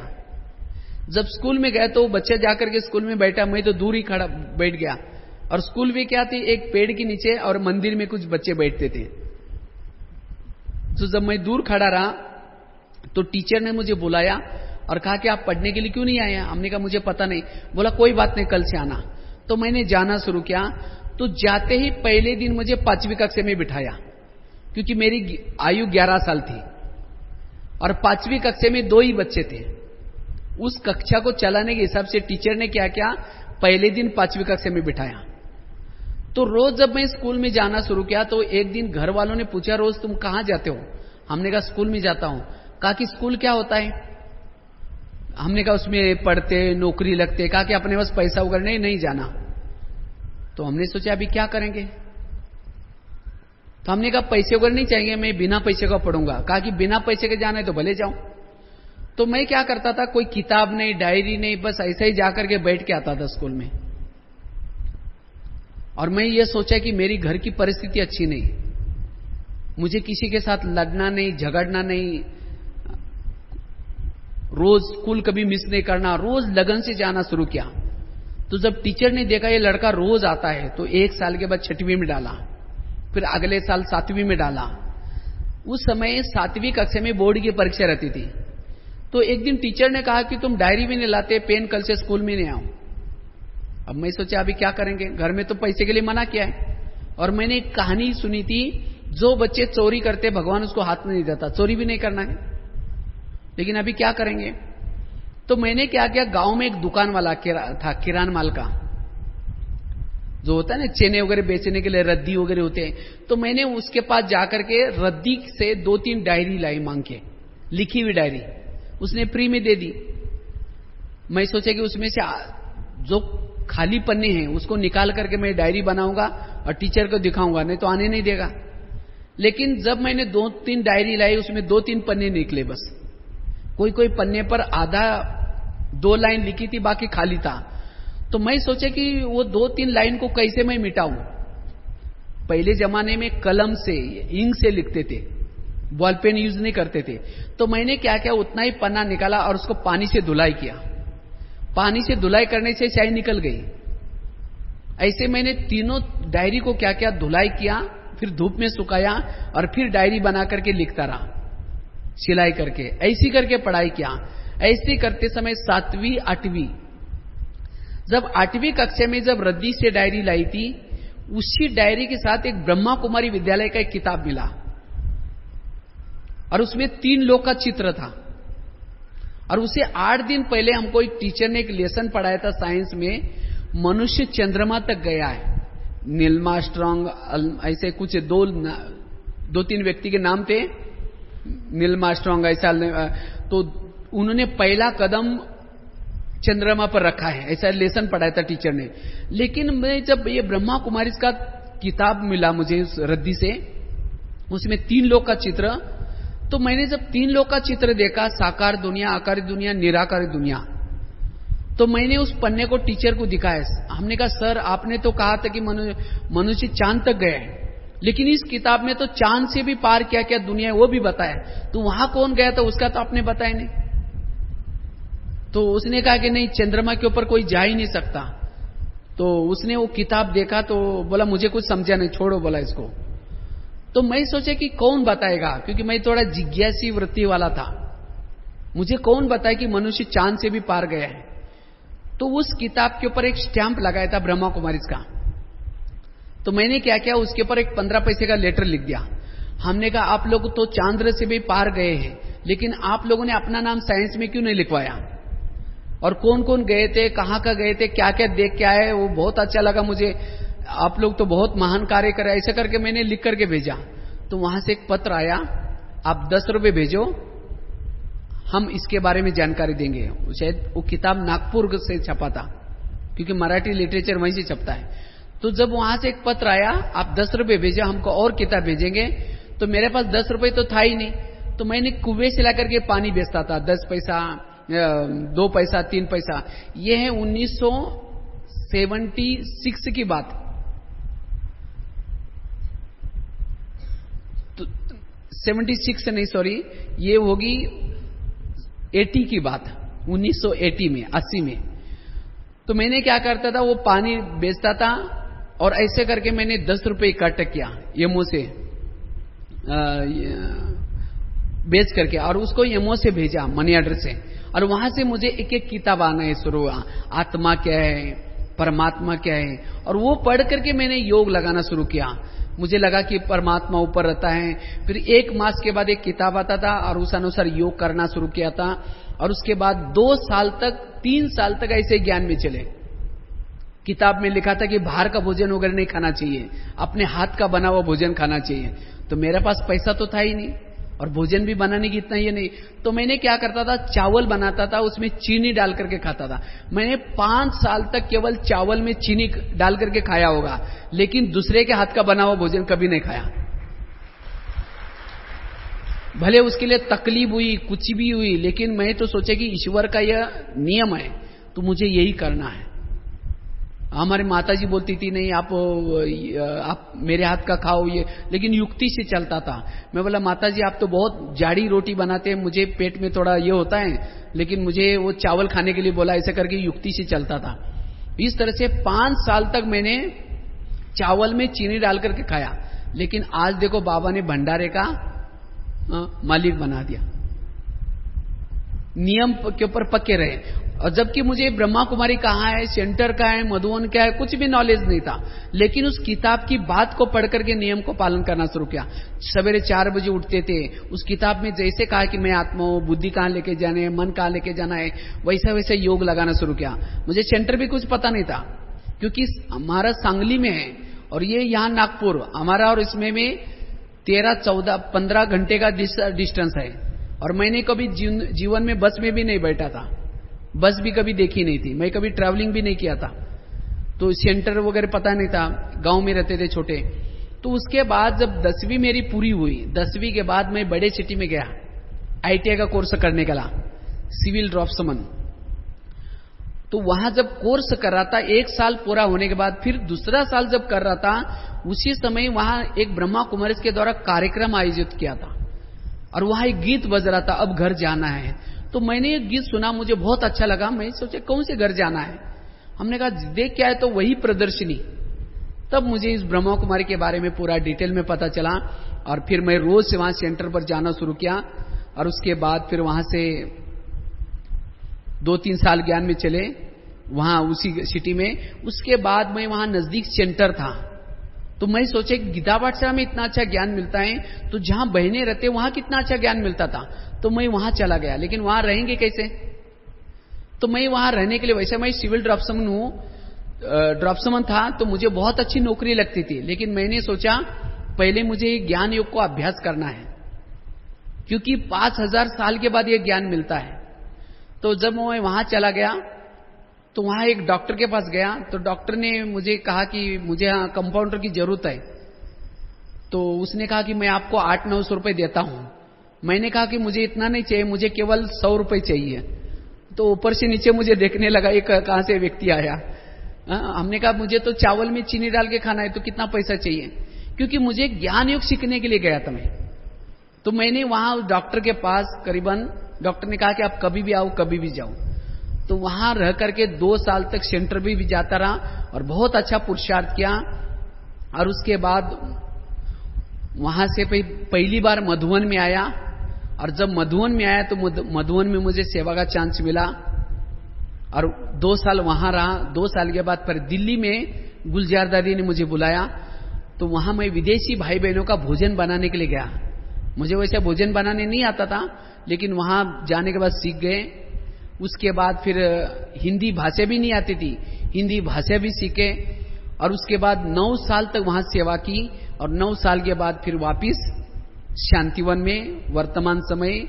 जब स्कूल में गया तो बच्चा जाकर के स्कूल में बैठा, मैं तो दूर ही खड़ा बैठ गया। और स्कूल में क्या थी, एक पेड़ के नीचे और मंदिर में कुछ बच्चे बैठते थे। तो जब मैं दूर खड़ा रहा तो टीचर ने मुझे बुलाया और कहा कि आप पढ़ने के लिए क्यों नहीं आए। हमने कहा मुझे पता नहीं। बोला कोई बात नहीं, कल से आना। तो मैंने जाना शुरू किया। तो जाते ही पहले दिन मुझे 5वीं कक्षा में बिठाया, क्योंकि मेरी आयु 11 साल थी और 5वीं कक्षा में 2 ही बच्चे थे। उस कक्षा को चलाने के हिसाब से टीचर ने क्या किया, पहले दिन 5वीं कक्षा में बिठाया। तो रोज जब मैं स्कूल में जाना शुरू किया तो एक दिन घर वालों ने पूछा, रोज तुम कहां जाते हो। हमने कहा स्कूल में जाता हूं। कहा कि स्कूल क्या होता है। हमने कहा उसमें पढ़ते, नौकरी लगते। कहा कि अपने पास पैसा वगैरह नहीं जाना। तो हमने सोचा अभी क्या करेंगे। तो हमने कहा पैसे वगैरह नहीं चाहिए, मैं बिना पैसे का पढ़ूंगा। कहा कि बिना पैसे के जाना है तो भले जाऊं। तो मैं क्या करता था, कोई किताब नहीं, डायरी नहीं, बस ऐसा ही जाकर के बैठ के आता था स्कूल में। और मैं ये सोचा कि मेरी घर की परिस्थिति अच्छी नहीं, मुझे किसी के साथ लड़ना नहीं, झगड़ना नहीं, रोज स्कूल कभी मिस नहीं करना, रोज लगन से जाना शुरू किया। तो जब टीचर ने देखा ये लड़का रोज आता है, तो 1 साल के बाद 6वीं में डाला, फिर अगले साल 7वीं में डाला। उस समय 7वीं कक्षा में बोर्ड की परीक्षा रहती थी। तो एक दिन टीचर ने कहा कि तुम डायरी भी नहीं लाते, पेन, कल से स्कूल में नहीं आओ। अब मैं सोचा अभी क्या करेंगे, घर में तो पैसे के लिए मना किया है। और मैंने एक कहानी सुनी थी, जो बच्चे चोरी करते भगवान उसको हाथ में नहीं देता, चोरी भी नहीं करना है, लेकिन अभी क्या करेंगे। तो मैंने क्या किया, गांव में एक दुकान वाला था किरान माल का, जो होता है ना चेने वगैरह बेचने के लिए, रद्दी वगैरह होते हैं। तो मैंने उसके पास जाकर के रद्दी से 2-3 डायरी लाई मांग के, लिखी हुई डायरी, उसने फ्री में दे दी। मैं सोचा कि उसमें से जो खाली पन्ने हैं उसको निकाल करके मैं डायरी बनाऊंगा और टीचर को दिखाऊंगा, नहीं तो आने नहीं देगा। लेकिन जब मैंने 2-3 डायरी लाई, उसमें 2-3 पन्ने निकले बस। कोई कोई पन्ने पर आधा 2 लाइन लिखी थी, बाकी खाली था। तो मैं सोचा कि वो 2-3 लाइन को कैसे मैं मिटाऊं। पहले जमाने में कलम से, इंक से लिखते थे, बॉल पेन यूज नहीं करते थे। तो मैंने क्या किया, उतना ही पन्ना निकाला और उसको पानी से धुलाई किया। पानी से धुलाई करने से स्याही निकल गई। ऐसे मैंने तीनों डायरी को क्या किया, धुलाई किया, फिर धूप में सुखाया और फिर डायरी बना करके लिखता रहा, सिलाई करके। ऐसी करके पढ़ाई किया। ऐसे करते समय 7वीं 8वीं, जब 8वीं कक्षा में जब रद्दी से डायरी लाई थी, उसी डायरी के साथ एक ब्रह्मा कुमारी विद्यालय का एक किताब मिला और उसमें 3 लोग का चित्र था। और उसे 8 दिन पहले हमको एक टीचर ने एक लेसन पढ़ाया था साइंस में, मनुष्य चंद्रमा तक गया है। नील आर्मस्ट्रांग, ऐसे कुछ 2-3 व्यक्ति के नाम थे, नील आर्मस्ट्रांग ऐसा। तो उन्होंने पहला कदम चंद्रमा पर रखा है, ऐसा लेसन पढ़ाया था टीचर ने। लेकिन मैं जब ये ब्रह्मा कुमारी का किताब मिला मुझे उस रद्दी से, उसमें 3 लोग का चित्र, तो मैंने जब 3 लोग का चित्र देखा, साकार दुनिया, आकारी दुनिया, निराकारी दुनिया, तो मैंने उस पन्ने को टीचर को दिखाया। हमने कहा सर आपने तो कहा था कि मनुष्य चांद तक गया है, लेकिन इस किताब में तो चांद से भी पार क्या क्या दुनिया है वो भी बताया, तो वहां कौन गया था उसका तो आपने बताया नहीं। तो उसने कहा कि नहीं, चंद्रमा के ऊपर कोई जा ही नहीं सकता। तो उसने वो किताब देखा तो बोला मुझे कुछ समझा नहीं, छोड़ो बोला इसको। तो मैं सोचा कि कौन बताएगा, क्योंकि मैं थोड़ा जिज्ञासी वृत्ति वाला था, मुझे कौन बताए कि मनुष्य चांद से भी पार गया है। तो उस किताब के ऊपर एक स्टैंप लगाया था ब्रह्मा कुमारी का। तो मैंने क्या किया, उसके ऊपर एक 15 पैसे का लेटर लिख दिया। हमने कहा आप लोग तो चांद्र से भी पार गए हैं, लेकिन आप लोगों ने अपना नाम साइंस में क्यों नहीं लिखवाया, और कौन कौन गए थे, कहां का गए थे, क्या क्या देख के आए, वो बहुत अच्छा लगा मुझे, आप लोग तो बहुत महान कार्य करे, ऐसे करके मैंने लिख करके भेजा। तो वहां से एक पत्र आया, आप 10 रुपए भेजो, हम इसके बारे में जानकारी देंगे। शायद वो किताब नागपुर से छपा था, क्योंकि मराठी लिटरेचर वहीं से छपता है। तो जब वहां से एक पत्र आया, आप 10 रुपए भेजो, हमको और किताब भेजेंगे, तो मेरे पास 10 रुपए तो था ही नहीं। तो मैंने कुएं से ला करके पानी बेचता था, 10 पैसा, 2 पैसा, 3 पैसा। ये है 1976 की बात। तो 76 नहीं, सॉरी, ये होगी 80 की बात, 1980 में, 80 में। तो मैंने क्या करता था, वो पानी बेचता था और ऐसे करके मैंने 10 रुपए इकट्ठा किया यमो से बेच करके, और उसको यमो से भेजा मनी ऑर्डर से। और वहां से मुझे एक एक किताब आना है शुरू हुआ, आत्मा क्या है, परमात्मा क्या है, और वो पढ़ करके मैंने योग लगाना शुरू किया। मुझे लगा कि परमात्मा ऊपर रहता है। फिर 1 मास के बाद एक किताब आता था और उस अनुसार योग करना शुरू किया था। और उसके बाद 2 साल तक, 3 साल तक ऐसे ज्ञान में चले। किताब में लिखा था कि बाहर का भोजन वगैरह नहीं खाना चाहिए, अपने हाथ का बना हुआ भोजन खाना चाहिए। तो मेरे पास पैसा तो था ही नहीं और भोजन भी बनाने की इतना ये नहीं। तो मैंने क्या करता था, चावल बनाता था, उसमें चीनी डाल करके खाता था। मैंने 5 साल तक केवल चावल में चीनी डाल करके खाया होगा, लेकिन दूसरे के हाथ का बना हुआ भोजन कभी नहीं खाया। भले उसके लिए तकलीफ हुई, कुछ भी हुई, लेकिन मैं तो सोचा कि ईश्वर का यह नियम है तो मुझे यही करना है। हमारी माताजी बोलती थी नहीं आप मेरे हाथ का खाओ ये, लेकिन युक्ति से चलता था। मैं बोला माताजी आप तो बहुत जाड़ी रोटी बनाते हैं, मुझे पेट में थोड़ा ये होता है, लेकिन मुझे वो चावल खाने के लिए बोला, ऐसे करके युक्ति से चलता था। इस तरह से 5 साल तक मैंने चावल में चीनी डाल करके खाया, लेकिन आज देखो बाबा ने भंडारे का मालिक बना दिया। नियम के ऊपर पक्के रहे। और जबकि मुझे ब्रह्मा कुमारी कहाँ है, सेंटर कहाँ है, मधुवन क्या है, कुछ भी नॉलेज नहीं था, लेकिन उस किताब की बात को पढ़ करके नियम को पालन करना शुरू किया। सवेरे 4 बजे उठते थे, उस किताब में जैसे कहा कि मैं आत्मा हूं, बुद्धि कहाँ लेके जाने है, मन कहाँ लेके जाना है, वैसा वैसा योग लगाना शुरू किया। मुझे सेंटर भी कुछ पता नहीं था, क्योंकि हमारा सांगली में है और ये यहाँ नागपुर, हमारा और इसमें 13, 14, 15 घंटे का डिस्टेंस है। और मैंने कभी जीवन में बस में भी नहीं बैठा था, बस भी कभी देखी नहीं थी, मैं कभी ट्रैवलिंग भी नहीं किया था, तो सेंटर वगैरह पता नहीं था, गांव में रहते थे छोटे। तो उसके बाद जब 10वीं मेरी पूरी हुई, 10वीं के बाद मैं बड़े सिटी में गया ITI का कोर्स करने के लिए, सिविल ड्राफ्ट्समैन। तो वहां जब कोर्स कर रहा था, 1 साल पूरा होने के बाद फिर दूसरा साल जब कर रहा था, उसी समय वहां एक ब्रह्मा कुमारी के द्वारा कार्यक्रम आयोजित किया था और वहां एक गीत बज रहा था, अब घर जाना है। तो मैंने एक गीत सुना, मुझे बहुत अच्छा लगा। मैं सोचा कौन से घर जाना है, हमने कहा देख क्या है, तो वही प्रदर्शनी। तब मुझे इस ब्रह्मा कुमारी के बारे में पूरा डिटेल में पता चला और फिर मैं रोज से वहां सेंटर पर जाना शुरू किया। और उसके बाद फिर वहां से 2-3 साल ज्ञान में चले, वहां उसी सिटी में। उसके बाद मैं वहां नजदीक सेंटर था, तो मैं सोचे गीता पाठशाला में इतना अच्छा ज्ञान मिलता है, तो जहां बहने रहते वहां कितना अच्छा ज्ञान मिलता था, तो मैं वहां चला गया। लेकिन वहां रहेंगे कैसे, तो मैं वहां रहने के लिए, वैसे मैं सिविल ड्राफ्ट्समैन हूं, ड्राफ्ट्समैन था, तो मुझे बहुत अच्छी नौकरी लगती थी। लेकिन मैंने सोचा पहले मुझे ज्ञान योग को अभ्यास करना है, क्योंकि 5000 साल के बाद यह ज्ञान मिलता है। तो जब मैं वहां चला गया, तो वहां एक डॉक्टर के पास गया, तो डॉक्टर ने मुझे कहा कि मुझे यहाँ कंपाउंडर की जरूरत है। तो उसने कहा कि मैं आपको 800-900 रुपए देता हूं। मैंने कहा कि मुझे इतना नहीं चाहिए, मुझे केवल 100 रुपए चाहिए। तो ऊपर से नीचे मुझे देखने लगा, ये कहां से व्यक्ति आया। हमने कहा मुझे तो चावल में चीनी डाल के खाना है, तो कितना पैसा चाहिए, क्योंकि मुझे ज्ञान योग सीखने के लिए गया था मैं। तो मैंने वहां डॉक्टर के पास करीबन, डॉक्टर ने कहा कि आप कभी भी आओ, कभी भी जाओ। तो वहां रह करके 2 साल तक सेंटर भी जाता रहा और बहुत अच्छा पुरुषार्थ किया। और उसके बाद वहां से पहली बार मधुवन में आया, और जब मधुवन में आया तो मधुवन में मुझे सेवा का चांस मिला और 2 साल वहां रहा। 2 साल के बाद फिर दिल्ली में गुलजार दादी ने मुझे बुलाया, तो वहां मैं विदेशी भाई बहनों का भोजन बनाने के लिए गया। मुझे वैसे भोजन बनाने नहीं आता था, लेकिन वहां जाने के बाद सीख गए। उसके बाद फिर हिंदी भाषा भी नहीं आती थी, हिंदी भाषा भी सीखे। और उसके बाद 9 साल तक वहां सेवा की और 9 साल के बाद फिर वापिस शांतिवन में, वर्तमान समय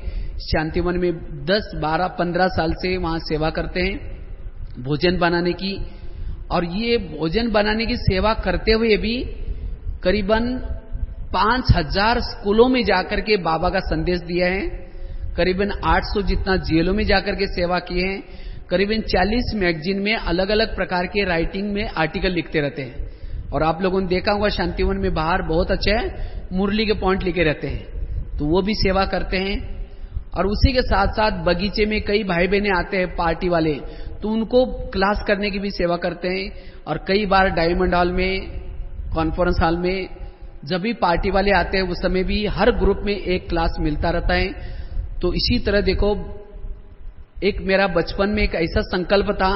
शांतिवन में 10, 12, 15 साल से वहां सेवा करते हैं भोजन बनाने की। और ये भोजन बनाने की सेवा करते हुए भी करीबन 5000 स्कूलों में जाकर के बाबा का संदेश दिया है, करीबन 800 जितना जेलों में जाकर के सेवा किए हैं, करीबन 40 मैगजीन में अलग अलग प्रकार के राइटिंग में आर्टिकल लिखते रहते हैं। और आप लोगों ने देखा होगा शांतिवन में बाहर बहुत अच्छे मुरली के पॉइंट लिखे रहते हैं, तो वो भी सेवा करते हैं। और उसी के साथ साथ बगीचे में कई भाई बहने आते हैं पार्टी वाले, तो उनको क्लास करने की भी सेवा करते हैं। और कई बार डायमंड हॉल में, कॉन्फ्रेंस हॉल में जब भी पार्टी वाले आते हैं उस समय भी हर ग्रुप में एक क्लास मिलता रहता है। तो इसी तरह देखो, एक मेरा बचपन में एक ऐसा संकल्प था,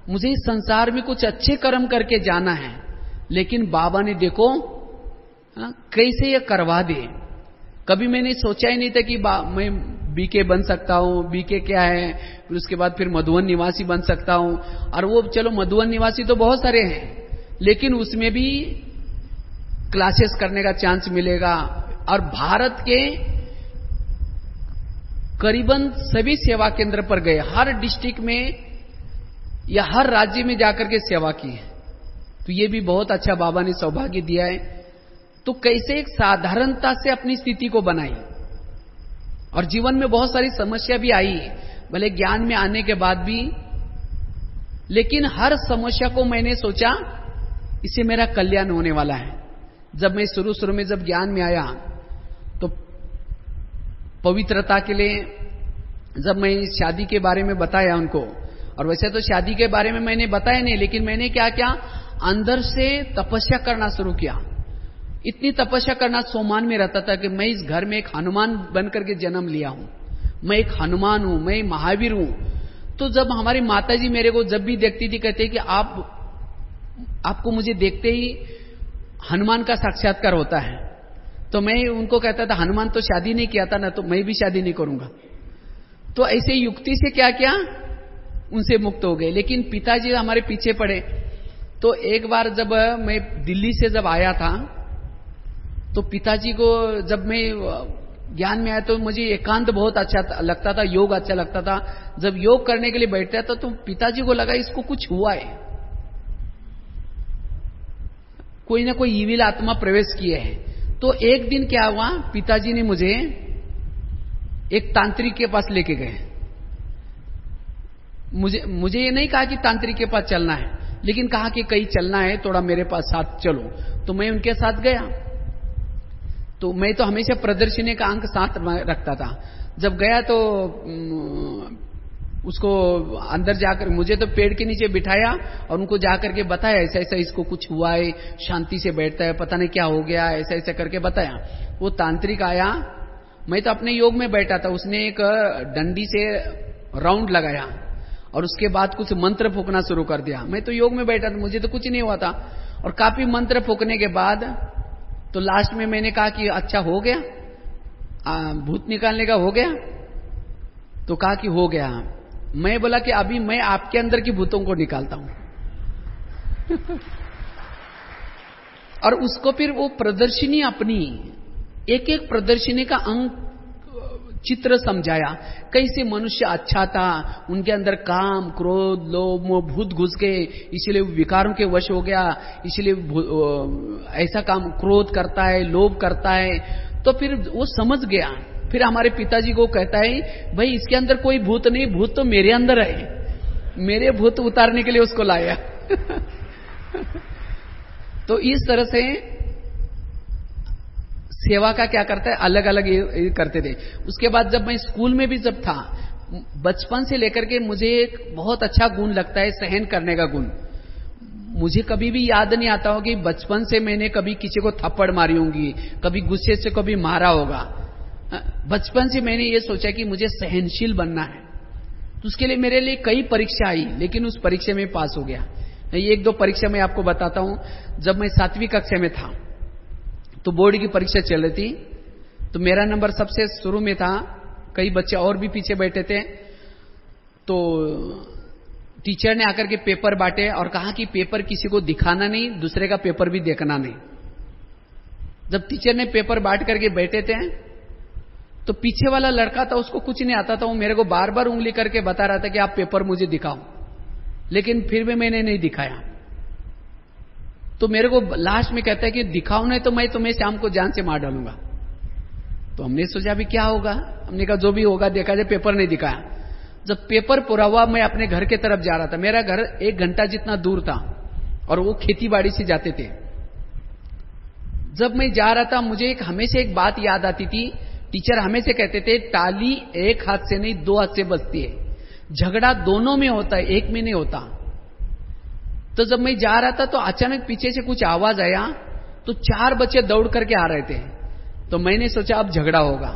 मुझे इस संसार में कुछ अच्छे कर्म करके जाना है, लेकिन बाबा ने देखो कैसे ये करवा दे। कभी मैंने सोचा ही नहीं था कि मैं बीके बन सकता हूं, बीके क्या है, फिर उसके बाद फिर मधुवन निवासी बन सकता हूं। और वो चलो मधुवन निवासी तो बहुत सारे हैं, लेकिन उसमें भी क्लासेस करने का चांस मिलेगा। और भारत के करीबन सभी सेवा केंद्र पर गए, हर डिस्ट्रिक्ट में या हर राज्य में जाकर के सेवा की है। तो ये भी बहुत अच्छा बाबा ने सौभाग्य दिया है। तो कैसे एक साधारणता से अपनी स्थिति को बनाई, और जीवन में बहुत सारी समस्या भी आई, भले ज्ञान में आने के बाद भी, लेकिन हर समस्या को मैंने सोचा इससे मेरा कल्याण होने वाला है। जब मैं शुरू में जब ज्ञान में आया तो पवित्रता के लिए जब मैं शादी के बारे में बताया उनको, और वैसे तो शादी के बारे में मैंने बताया नहीं, लेकिन मैंने क्या किया, अंदर से तपस्या करना शुरू किया। इतनी तपस्या करना सोमान में रहता था कि मैं इस घर में एक हनुमान बन करके जन्म लिया हूं, मैं एक हनुमान हूं, मैं महावीर हूं। तो जब हमारी माताजी मेरे को जब भी देखती थी, कहते कि आपको मुझे देखते ही हनुमान का साक्षात्कार होता है। तो मैं उनको कहता था, हनुमान तो शादी नहीं किया था ना, तो मैं भी शादी नहीं करूंगा। तो ऐसे युक्ति से क्या किया, उनसे मुक्त हो गए। लेकिन पिताजी हमारे पीछे पड़े। तो एक बार जब मैं दिल्ली से जब आया था, तो पिताजी को जब मैं ज्ञान में आया तो मुझे एकांत बहुत अच्छा लगता था, योग अच्छा लगता था। जब योग करने के लिए बैठता था तो पिताजी को लगा इसको कुछ हुआ है, कोई ना कोई ईविल आत्मा प्रवेश किए है। तो एक दिन क्या हुआ, पिताजी ने मुझे एक तांत्रिक के पास लेके गए। मुझे ये नहीं कहा कि तांत्रिक के पास चलना है, लेकिन कहा कि कहीं चलना है, थोड़ा मेरे पास साथ चलो। तो मैं उनके साथ गया। तो मैं तो हमेशा प्रदर्शनी का अंक साथ रखता था। जब गया तो उसको अंदर जाकर मुझे तो पेड़ के नीचे बिठाया और उनको जाकर के बताया, ऐसा ऐसा इसको कुछ हुआ है, शांति से बैठता है, पता नहीं क्या हो गया, ऐसा ऐसा करके बताया। वो तांत्रिक आया, मैं तो अपने योग में बैठा था, उसने एक डंडी से राउंड लगाया और उसके बाद कुछ मंत्र फूकना शुरू कर दिया। मैं तो योग में बैठा था, मुझे तो कुछ नहीं हुआ था। और काफी मंत्र फूकने के बाद तो लास्ट में मैंने कहा कि अच्छा हो गया, भूत निकालने का हो गया। तो कहा कि हो गया। मैं बोला कि अभी मैं आपके अंदर की भूतों को निकालता हूं। और उसको फिर वो प्रदर्शनी अपनी एक एक प्रदर्शनी का अंग चित्र समझाया, कैसे मनुष्य अच्छा था, उनके अंदर काम, क्रोध, लोभ, मोह, भूत घुस गए, इसलिए विकारों के वश हो गया, इसलिए ऐसा काम क्रोध करता है, लोभ करता है। तो फिर वो समझ गया। फिर हमारे पिताजी को कहता है, भाई इसके अंदर कोई भूत नहीं, भूत तो मेरे अंदर है, मेरे भूत उतारने के लिए उसको लाया। तो इस तरह से सेवा का क्या करता है, अलग अलग ये करते थे। उसके बाद जब मैं स्कूल में भी जब था, बचपन से लेकर के मुझे एक बहुत अच्छा गुण लगता है, सहन करने का गुण। मुझे कभी भी याद नहीं आता हो कि बचपन से मैंने कभी किसी को थप्पड़ मारी होंगी, कभी गुस्से से कभी मारा होगा। बचपन से मैंने ये सोचा कि मुझे सहनशील बनना है। तो उसके लिए मेरे लिए कई परीक्षा आई, लेकिन उस परीक्षा में पास हो गया। एक दो परीक्षा मैं आपको बताता हूं। जब मैं 7वीं कक्षा में था तो बोर्ड की परीक्षा चल रही थी, तो मेरा नंबर सबसे शुरू में था, कई बच्चे और भी पीछे बैठे थे। तो टीचर ने आकर के पेपर बांटे और कहा कि पेपर किसी को दिखाना नहीं, दूसरे का पेपर भी देखना नहीं। जब टीचर ने पेपर बांट करके बैठे थे, तो पीछे वाला लड़का था, उसको कुछ नहीं आता था, वो मेरे को बार बार उंगली करके बता रहा था कि आप पेपर मुझे दिखाओ, लेकिन फिर भी मैंने नहीं दिखाया। तो मेरे को लास्ट में कहता है कि दिखाओ नहीं तो मैं तुम्हें शाम को जान से मार डालूंगा। तो हमने सोचा अभी क्या होगा, हमने कहा जो भी होगा देखा जाए, पेपर नहीं दिखाया। जब पेपर पूरा हुआ, मैं अपने घर के तरफ जा रहा था। मेरा घर 1 घंटा जितना दूर था और वो खेती बाड़ी से जाते थे। जब मैं जा रहा था, मुझे हमेशा एक बात याद आती थी। टीचर हमेशा कहते थे, ताली एक हाथ से नहीं 2 हाथ से बजती है, झगड़ा दोनों में होता है, एक में नहीं होता। तो जब मैं जा रहा था तो अचानक पीछे से कुछ आवाज आया, तो 4 बच्चे दौड़ करके आ रहे थे। तो मैंने सोचा अब झगड़ा होगा,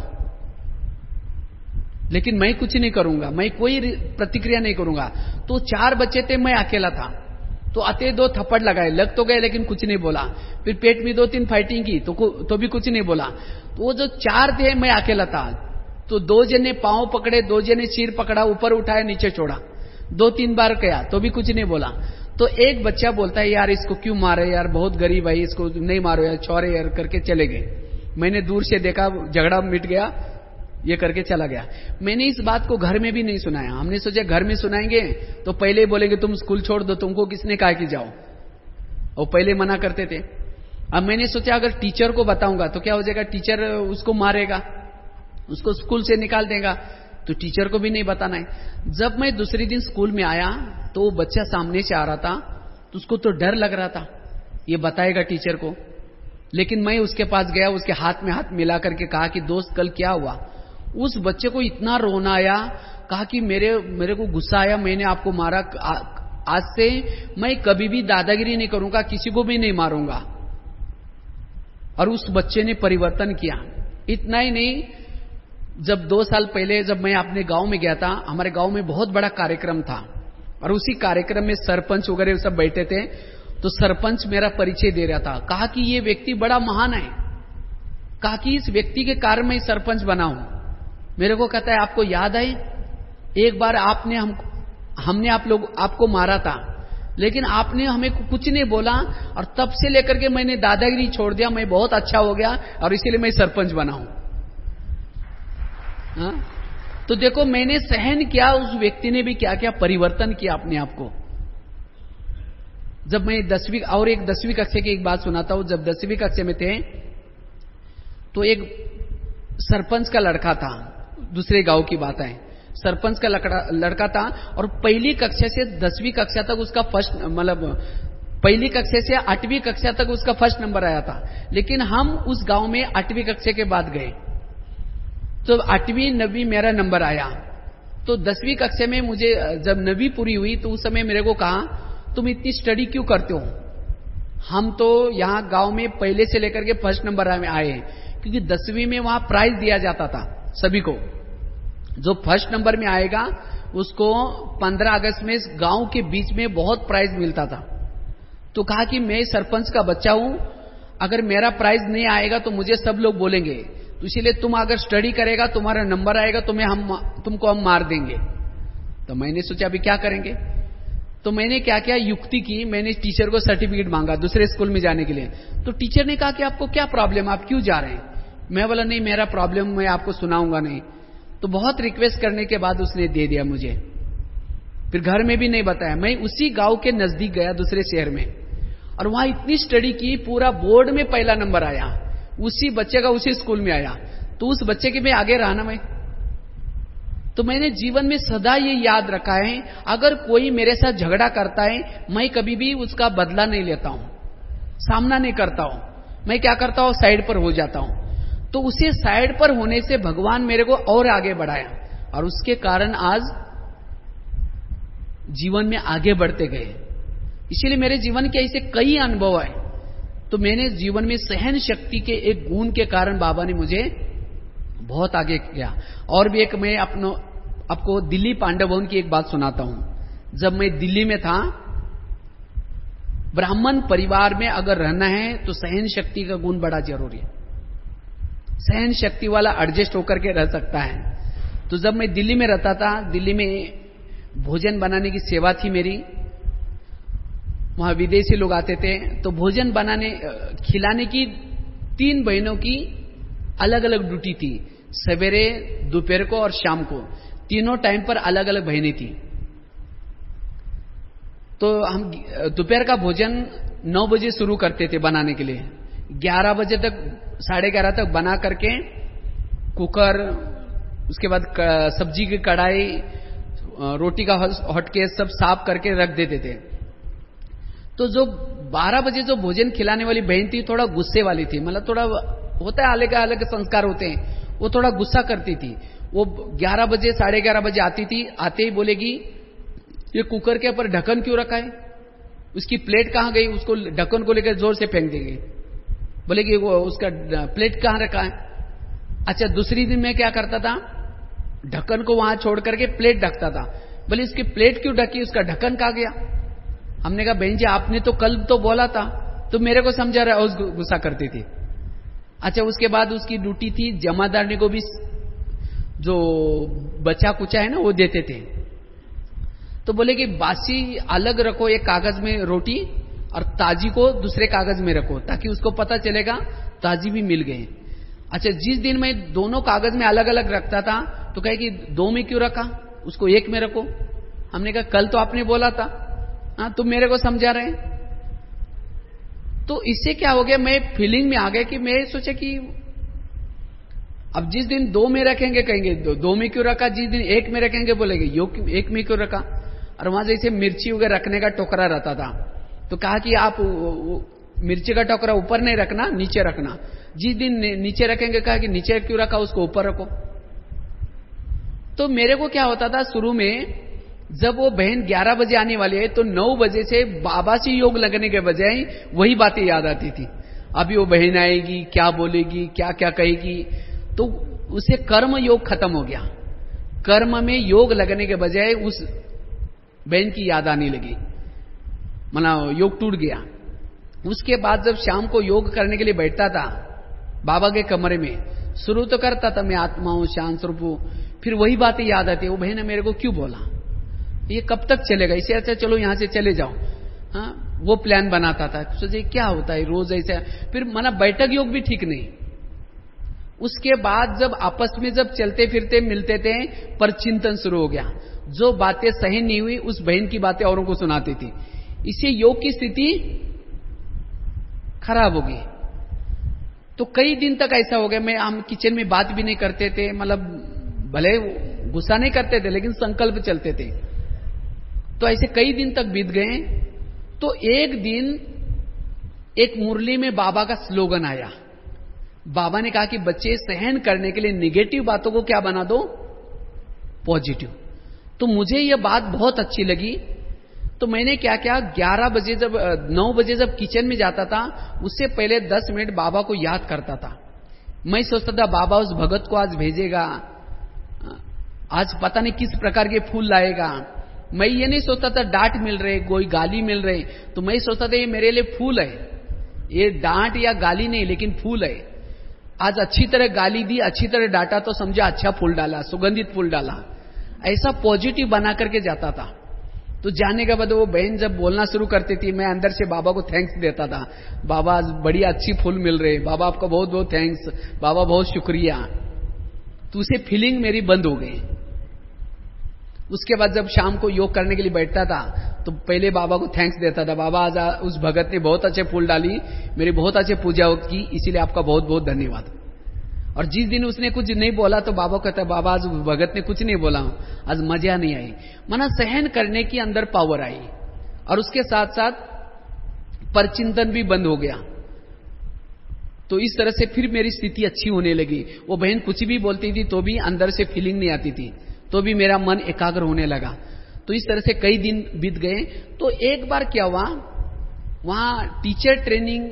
लेकिन मैं कुछ नहीं करूंगा, मैं कोई प्रतिक्रिया नहीं करूंगा। तो 4 बच्चे थे, मैं अकेला था। तो आते 2 थप्पड़ लगाए, लग तो गए लेकिन कुछ नहीं बोला। फिर पेट में 2-3 फाइटिंग की तो भी कुछ नहीं बोला। तो वो जो 4 थे, मैं अकेला था। तो 2 जने पांव पकड़े, 2 जने सिर पकड़ा, ऊपर उठाया, नीचे छोड़ा, 2-3 बार किया तो भी कुछ नहीं बोला। तो एक बच्चा बोलता है, यार इसको क्यों मारे यार, बहुत गरीब है, इसको नहीं मारो यार, छोड़े यार, करके चले गए। मैंने दूर से देखा, झगड़ा मिट गया, ये करके चला गया। मैंने इस बात को घर में भी नहीं सुनाया। हमने सोचा घर में सुनाएंगे तो पहले ही बोलेंगे तुम स्कूल छोड़ दो, तुमको किसने कहा कि जाओ, और पहले मना करते थे। अब मैंने सोचा अगर टीचर को बताऊंगा तो क्या हो जाएगा, टीचर उसको मारेगा, उसको स्कूल से निकाल देगा। तो टीचर को भी नहीं बताना है। जब मैं दूसरे दिन स्कूल में आया तो वो बच्चा सामने से आ रहा था, तो उसको तो डर लग रहा था, ये बताएगा टीचर को। लेकिन मैं उसके पास गया, उसके हाथ में हाथ मिला करके कहा कि दोस्त कल क्या हुआ। उस बच्चे को इतना रोना आया, कहा कि मेरे को गुस्सा आया, मैंने आपको मारा, आज से मैं कभी भी दादागिरी नहीं करूंगा, किसी को भी नहीं मारूंगा। और उस बच्चे ने परिवर्तन किया। इतना ही नहीं, जब 2 साल पहले जब मैं अपने गांव में गया था, हमारे गांव में बहुत बड़ा कार्यक्रम था और उसी कार्यक्रम में सरपंच वगैरह सब बैठे थे। तो सरपंच मेरा परिचय दे रहा था, कहा कि ये व्यक्ति बड़ा महान है, कहा कि इस व्यक्ति के कारण मैं सरपंच बना हूं। मेरे को कहता है, आपको याद है एक बार हमने आपको मारा था, लेकिन आपने हमें कुछ नहीं बोला और तब से लेकर के मैंने दादागिरी छोड़ दिया, मैं बहुत अच्छा हो गया और इसीलिए मैं सरपंच बना हूं। तो देखो, मैंने सहन किया, उस व्यक्ति ने भी क्या क्या परिवर्तन किया अपने आप को। जब मैं 10वीं कक्षा की एक बात सुनाता हूं। जब 10वीं कक्षा में थे तो एक सरपंच का लड़का था, दूसरे गांव की बात है, सरपंच का लड़का था और पहली कक्षा से 10वीं कक्षा तक उसका पहली कक्षा से 8वीं कक्षा तक उसका फर्स्ट नंबर आया था। लेकिन हम उस गांव में 8वीं कक्षा के बाद गए तो 8वीं 9वीं मेरा नंबर आया। तो 10वीं कक्षा में मुझे जब 9वीं पूरी हुई तो उस समय मेरे को कहा, तुम इतनी स्टडी क्यों करते हो? हम तो यहां गांव में पहले से लेकर के फर्स्ट नंबर आए, क्योंकि 10वीं में वहां प्राइज दिया जाता था सभी को। जो फर्स्ट नंबर में आएगा उसको 15 अगस्त में गांव के बीच में बहुत प्राइज मिलता था। तो कहा कि मैं सरपंच का बच्चा हूं, अगर मेरा प्राइज नहीं आएगा तो मुझे सब लोग बोलेंगे, तो इसीलिए तुम अगर स्टडी करेगा, तुम्हारा नंबर आएगा तो तुमको हम मार देंगे। तो मैंने सोचा अभी क्या करेंगे। तो मैंने क्या क्या युक्ति की, मैंने टीचर को सर्टिफिकेट मांगा दूसरे स्कूल में जाने के लिए। तो टीचर ने कहा कि आपको क्या प्रॉब्लम, आप क्यों जा रहे हैं? मैं बोला नहीं, मेरा प्रॉब्लम मैं आपको सुनाऊंगा नहीं। तो बहुत रिक्वेस्ट करने के बाद उसने दे दिया मुझे, फिर घर में भी नहीं बताया। मैं उसी गांव के नजदीक गया दूसरे शहर में और वहां इतनी स्टडी की, पूरा बोर्ड में पहला नंबर आया, उसी बच्चे का उसी स्कूल में आया। तो उस बच्चे के मैं आगे रहा ना मैं। तो मैंने जीवन में सदा ये याद रखा है, अगर कोई मेरे साथ झगड़ा करता है, मैं कभी भी उसका बदला नहीं लेता हूं, सामना नहीं करता हूं। मैं क्या करता हूं, साइड पर हो जाता हूं। तो उसे साइड पर होने से भगवान मेरे को और आगे बढ़ाया और उसके कारण आज जीवन में आगे बढ़ते गए। इसीलिए मेरे जीवन के ऐसे कई अनुभव आए। तो मैंने जीवन में सहन शक्ति के एक गुण के कारण बाबा ने मुझे बहुत आगे किया। और भी एक मैं आपको दिल्ली पांडव भवन की एक बात सुनाता हूं। जब मैं दिल्ली में था, ब्राह्मण परिवार में अगर रहना है तो सहन शक्ति का गुण बड़ा जरूरी है। सहन शक्ति वाला एडजस्ट होकर के रह सकता है। तो जब मैं दिल्ली में रहता था, दिल्ली में भोजन बनाने की सेवा थी मेरी। वहां विदेशी लोग आते थे, तो भोजन खिलाने की 3 बहनों की अलग अलग ड्यूटी थी, सवेरे, दोपहर को और शाम को, तीनों टाइम पर अलग अलग बहनें थी। तो हम दोपहर का भोजन 9 बजे शुरू करते थे बनाने के लिए, 11 बजे तक, 11:30 तक बना करके कुकर, उसके बाद सब्जी की कढ़ाई, रोटी का हॉटकेस सब साफ करके रख देते थे। तो जो 12 बजे जो भोजन खिलाने वाली बहन थी, थोड़ा गुस्से वाली थी, मतलब थोड़ा होता है, अलग संस्कार होते हैं, वो थोड़ा गुस्सा करती थी। वो 11 बजे 11:30 बजे आती थी, आते ही बोलेगी, ये कुकर के ऊपर ढक्कन क्यों रखा है, उसकी प्लेट कहां गई, उसको ढक्कन को लेकर जोर से फेंक देंगे। बोलेगी वो उसका प्लेट कहां रखा है। अच्छा, दूसरी दिन मैं क्या करता था, ढक्कन को वहां छोड़ करके प्लेट ढकता था। बोले इसकी प्लेट क्यों ढकी, उसका ढक्कन कहां गया। हमने कहा बहन जी आपने तो कल तो बोला था, तो मेरे को समझा रहा, उस गुस्सा करती थी। अच्छा, उसके बाद उसकी ड्यूटी थी जमादारनी को भी जो बचा कुचा है ना वो देते थे। तो बोले कि बासी अलग रखो एक कागज में रोटी और ताजी को दूसरे कागज में रखो, ताकि उसको पता चलेगा ताजी भी मिल गए। अच्छा, जिस दिन मैं दोनों कागज में अलग अलग रखता था तो कहे कि 2 में क्यों रखा, उसको 1 में रखो। हमने कहा कल तो आपने बोला था, हाँ तुम मेरे को समझा रहे हैं। तो इससे क्या हो गया, मैं फीलिंग में आ गया कि मैं सोचा कि अब जिस दिन 2 में रखेंगे कहेंगे 2 में क्यों रखा, जिस दिन 1 में रखेंगे बोलेंगे 1 में क्यों रखा। और वहां जैसे मिर्ची वगैरह रखने का टोकरा रहता था, तो कहा कि आप मिर्ची का टोकरा ऊपर नहीं रखना, नीचे रखना। जिस दिन नीचे रखेंगे कहा कि नीचे क्यों रखा, उसको ऊपर रखो। तो मेरे को क्या होता था शुरू में, जब वो बहन 11 बजे आने वाली है तो 9 बजे से बाबा से योग लगने के बजाय वही बातें याद आती थी। अभी वो बहन आएगी, क्या बोलेगी, क्या क्या कहेगी, तो उसे कर्म योग खत्म हो गया। कर्म में योग लगने के बजाय उस बहन की याद आने लगी, माना योग टूट गया। उसके बाद जब शाम को योग करने के लिए बैठता था बाबा के कमरे में, शुरू तो करता था मैं आत्मा हूं, शांत स्वरूप हूं, फिर वही बातें याद आती, वो बहन ने मेरे को क्यों बोला, ये कब तक चलेगा, इससे अच्छा चलो यहां से चले जाओ। हाँ, वो प्लान बनाता था, सोचे क्या होता है रोज ऐसा। फिर माना बैठक योग भी ठीक नहीं। उसके बाद जब आपस में जब चलते फिरते मिलते थे, पर चिंतन शुरू हो गया। जो बातें सही नहीं हुई उस बहन की बातें औरों को सुनाती थी, इससे योग की स्थिति खराब हो गई। तो कई दिन तक ऐसा हो गया, हम किचन में बात भी नहीं करते थे, मतलब भले गुस्सा नहीं करते थे लेकिन संकल्प चलते थे। तो ऐसे कई दिन तक बीत गए। तो एक दिन एक मुरली में बाबा का स्लोगन आया। बाबा ने कहा कि बच्चे सहन करने के लिए नेगेटिव बातों को क्या बना दो, पॉजिटिव। तो मुझे यह बात बहुत अच्छी लगी। तो मैंने क्या किया, 11 बजे जब 9 बजे जब किचन में जाता था, उससे पहले 10 मिनट बाबा को याद करता था। मैं सोचता था बाबा उस भगत को आज भेजेगा, आज पता नहीं किस प्रकार के फूल लाएगा। मैं ये नहीं सोचता था डांट मिल रहे, कोई गाली मिल रहे, तो मैं सोचता था ये मेरे लिए फूल है, ये डांट या गाली नहीं लेकिन फूल है। आज अच्छी तरह गाली दी, अच्छी तरह डांटा तो समझा अच्छा फूल डाला, सुगंधित फूल डाला। ऐसा पॉजिटिव बना करके जाता था। तो जाने के बाद वो बहन जब बोलना शुरू करती थी, मैं अंदर से बाबा को थैंक्स देता था, बाबा आज बड़ी अच्छी फूल मिल रहे, बाबा आपका बहुत बहुत थैंक्स, बाबा बहुत शुक्रिया। तो उसे फीलिंग मेरी बंद हो गई। उसके बाद जब शाम को योग करने के लिए बैठता था तो पहले बाबा को थैंक्स देता था, बाबा आज उस भगत ने बहुत अच्छे फूल डाली, मेरी बहुत अच्छे पूजा की, इसीलिए आपका बहुत बहुत धन्यवाद। और जिस दिन उसने कुछ नहीं बोला तो बाबा कहता, बाबा आज भगत ने कुछ नहीं बोला, आज मजा नहीं आई। माना सहन करने की अंदर पावर आई, और उसके साथ साथ परचिंतन भी बंद हो गया। तो इस तरह से फिर मेरी स्थिति अच्छी होने लगी। वो बहन कुछ भी बोलती थी तो भी अंदर से फीलिंग नहीं आती थी, तो भी मेरा मन एकाग्र होने लगा। तो इस तरह से कई दिन बीत गए। तो एक बार क्या हुआ, वहां टीचर ट्रेनिंग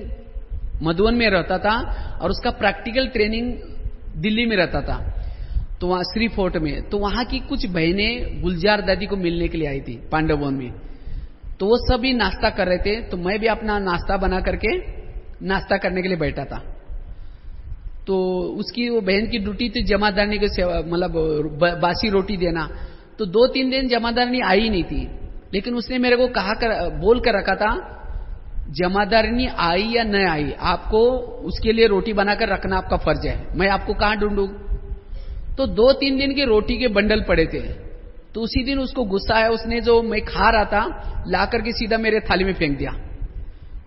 मधुबन में रहता था और उसका प्रैक्टिकल ट्रेनिंग दिल्ली में रहता था, तो वहां श्री फोर्ट में। तो वहां की कुछ बहनें गुलजार दादी को मिलने के लिए आई थी पांडव भवन में। तो वो सभी नाश्ता कर रहे थे, तो मैं भी अपना नाश्ता बना करके नाश्ता करने के लिए बैठा था। तो उसकी वो बहन की ड्यूटी थी जमादारनी को सेवा, मतलब बासी रोटी देना। तो 2-3 दिन जमादारनी आई नहीं थी, लेकिन उसने मेरे को बोल कर रखा था, जमादारनी आई या न आई, आपको उसके लिए रोटी बनाकर रखना आपका फर्ज है, मैं आपको कहां ढूंढूं। तो 2-3 दिन के रोटी के बंडल पड़े थे। तो उसी दिन उसको गुस्सा आया, उसने जो मैं खा रहा था ला करके सीधा मेरे थाली में फेंक दिया।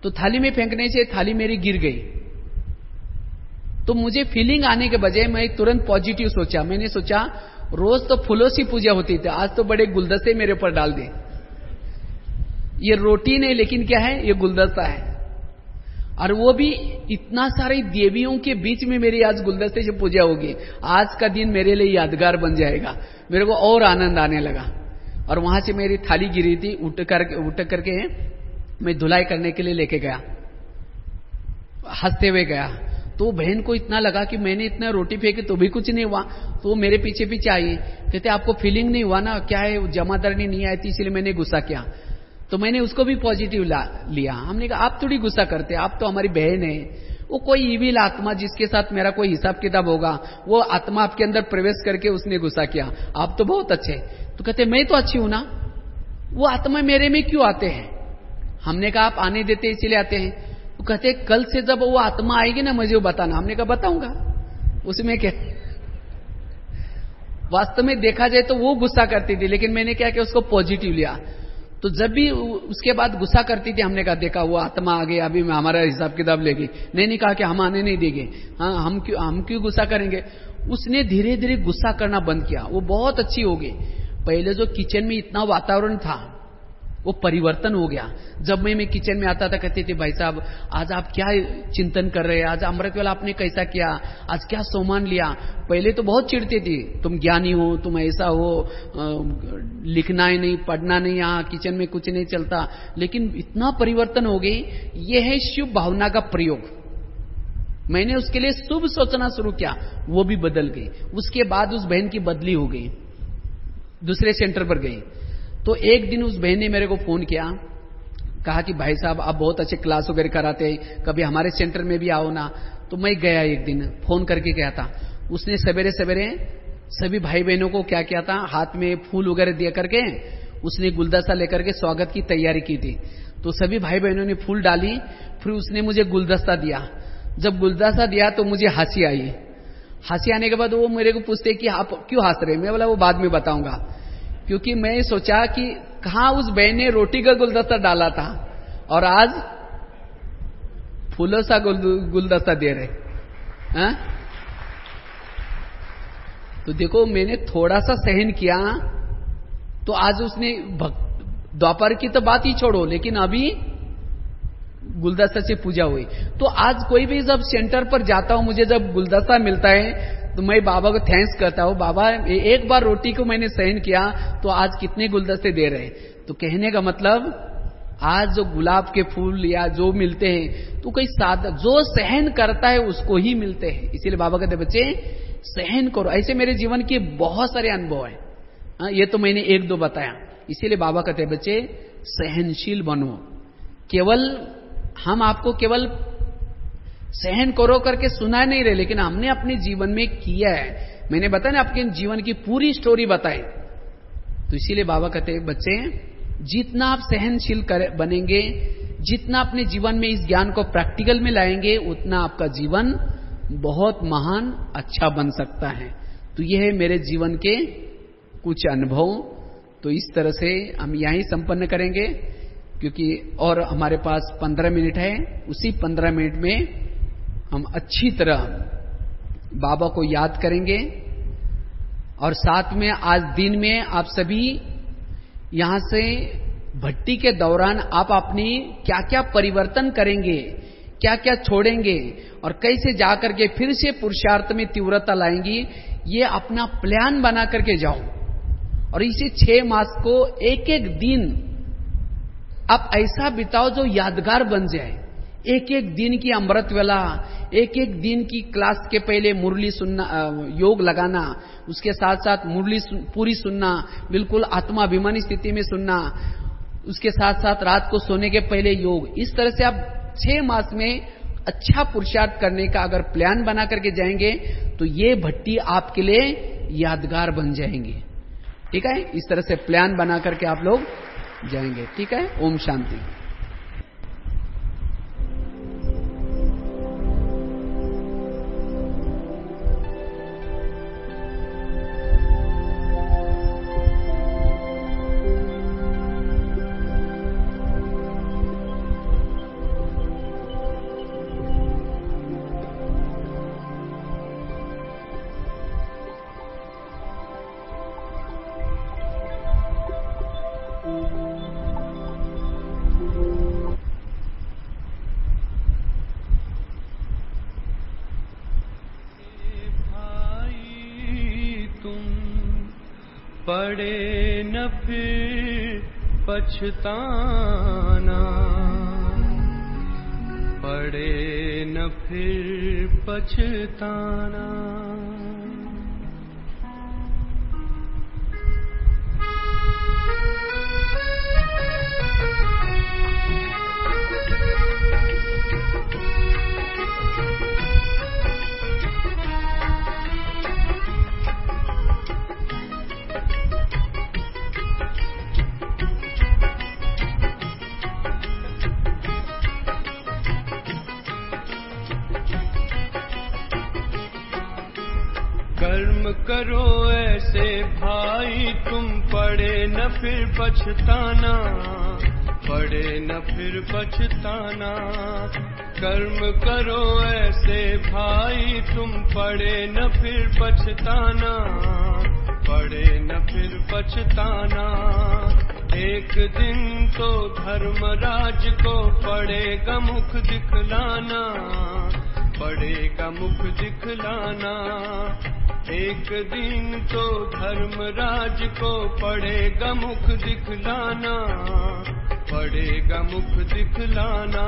तो थाली में फेंकने से थाली मेरी गिर गई। तो मुझे फीलिंग आने के बजाय मैं तुरंत पॉजिटिव सोचा। मैंने सोचा रोज तो फूलों से पूजा होती थी, आज तो बड़े गुलदस्ते मेरे ऊपर डाल दे। ये रोटी नहीं लेकिन क्या है, ये गुलदस्ता है, और वो भी इतना सारी देवियों के बीच में मेरी आज गुलदस्ते से पूजा होगी। आज का दिन मेरे लिए यादगार बन जाएगा। मेरे को और आनंद आने लगा। और वहां से मेरी थाली गिरी थी, उठ करके मैं धुलाई करने के लिए लेके गया, हंसते हुए गया। तो बहन को इतना लगा कि मैंने इतना रोटी फेंकी तो भी कुछ नहीं हुआ। तो वो मेरे पीछे पीछे आई, कहते आपको फीलिंग नहीं हुआ ना, क्या है जमादारनी नहीं आई थी इसलिए मैंने गुस्सा किया। तो मैंने उसको भी पॉजिटिव लिया। हमने कहा आप थोड़ी गुस्सा करते, आप तो हमारी बहन है। वो कोई इविल आत्मा जिसके साथ मेरा कोई हिसाब किताब होगा, वो आत्मा आपके अंदर प्रवेश करके उसने गुस्सा किया, आप तो बहुत अच्छे। तो कहते मैं तो अच्छी हूं ना, वो आत्मा मेरे में क्यों आते हैं। हमने कहा आप आने देते इसलिए आते हैं। तो कहते कल से जब वो आत्मा आएगी ना मुझे वो बताना। हमने कहा बताऊंगा, उसमें क्या। वास्तव में देखा जाए तो वो गुस्सा करती थी, लेकिन मैंने क्या किया, उसको पॉजिटिव लिया। तो जब भी उसके बाद गुस्सा करती थी, हमने कहा देखा वो आत्मा आ गई, अभी हमारा हिसाब किताब लेगी। नहीं कहा कि हम आने नहीं देंगे, हाँ हम क्यों गुस्सा करेंगे। उसने धीरे धीरे गुस्सा करना बंद किया, वो बहुत अच्छी हो गई। पहले जो किचन में इतना वातावरण था वो परिवर्तन हो गया। जब मैं किचन में आता था, कहते थे भाई साहब आज आप क्या चिंतन कर रहे हैं, आज अमृत वेला आपने कैसा किया, आज क्या सामान लिया। पहले तो बहुत चिढ़ते थे, तुम ज्ञानी हो, तुम ऐसा हो, लिखना ही नहीं, पढ़ना नहीं, यहाँ किचन में कुछ नहीं चलता। लेकिन इतना परिवर्तन हो गई, यह है शुभ भावना का प्रयोग। मैंने उसके लिए शुभ सोचना शुरू किया, वो भी बदल गई। उसके बाद उस बहन की बदली हो गई, दूसरे सेंटर पर गई। तो एक दिन उस बहन ने मेरे को फोन किया, कहा कि भाई साहब आप बहुत अच्छे क्लास वगैरह कराते हैं, कभी हमारे सेंटर में भी आओ ना। तो मैं गया, एक दिन फोन करके गया था। उसने सवेरे सवेरे सभी भाई बहनों को क्या किया था, हाथ में फूल वगैरह दिया करके उसने गुलदस्ता लेकर के स्वागत की तैयारी की थी। तो सभी भाई बहनों ने फूल डाली, फिर उसने मुझे गुलदस्ता दिया। जब गुलदस्ता दिया तो मुझे हंसी आई। हंसी आने के बाद वो मेरे को पूछते कि आप क्यों हंस रहे। मैं बोला वो बाद में बताऊंगा, क्योंकि मैं सोचा कि कहां उस बहन ने रोटी का गुलदस्ता डाला था और आज फूलों सा गुलदस्ता दे रहे हैं। तो देखो मैंने थोड़ा सा सहन किया तो आज उसने द्वापर की तो बात ही छोड़ो, लेकिन अभी गुलदस्ता से पूजा हुई। तो आज कोई भी जब सेंटर पर जाता हूं, मुझे जब गुलदस्ता मिलता है तो मैं बाबा को थैंक्स करता हूं, बाबा एक बार रोटी को मैंने सहन किया तो आज कितने गुलदस्ते दे रहे। तो कहने का मतलब आज जो गुलाब के फूल या जो मिलते हैं तो कोई सादा जो सहन करता है उसको ही मिलते हैं। इसीलिए बाबा कहते बच्चे सहन करो। ऐसे मेरे जीवन के बहुत सारे अनुभव है, ये तो मैंने एक दो बताया। इसीलिए बाबा कहते बच्चे सहनशील बनो। केवल हम आपको केवल सहन करो करके सुना नहीं रहे, लेकिन हमने अपने जीवन में किया है। मैंने बताया ना आपके जीवन की पूरी स्टोरी बताई। तो इसीलिए बाबा कहते हैं बच्चे जितना आप सहनशील बनेंगे, जितना अपने जीवन में इस ज्ञान को प्रैक्टिकल में लाएंगे, उतना आपका जीवन बहुत महान अच्छा बन सकता है। तो यह है मेरे जीवन के कुछ अनुभव। तो इस तरह से हम यहीं संपन्न करेंगे, क्योंकि और हमारे पास 15 मिनट है। उसी 15 मिनट में हम अच्छी तरह बाबा को याद करेंगे और साथ में आज दिन में आप सभी यहां से भट्टी के दौरान आप अपनी क्या क्या परिवर्तन करेंगे, क्या क्या छोड़ेंगे और कैसे जाकर के फिर से पुरुषार्थ में तीव्रता लाएंगी, ये अपना प्लान बना करके जाओ। और इसे 6 मास को एक एक दिन आप ऐसा बिताओ जो यादगार बन जाए। एक एक दिन की अमृत वेला, एक एक दिन की क्लास के पहले मुरली सुनना, योग लगाना, उसके साथ साथ मुरली पूरी सुनना, बिल्कुल आत्माभिमानी स्थिति में सुनना, उसके साथ साथ रात को सोने के पहले योग। इस तरह से आप 6 मास में अच्छा पुरुषार्थ करने का अगर प्लान बना करके जाएंगे तो ये भट्टी आपके लिए यादगार बन जाएंगे। ठीक है, इस तरह से प्लान बना करके आप लोग जाएंगे। ठीक है, ओम शांति। पड़े न फिर पछताना, पड़े न फिर पछताना। कर्म करो ऐसे भाई तुम, पड़े न फिर पछताना, पड़े न फिर पछताना। कर्म करो ऐसे भाई तुम, पड़े न फिर पछताना, पड़े न फिर पछताना। एक दिन तो धर्मराज को पड़ेगा मुख दिखलाना, पड़ेगा मुख दिखलाना। एक दिन तो धर्मराज को पड़ेगा मुख दिखलाना, पड़ेगा मुख दिखलाना।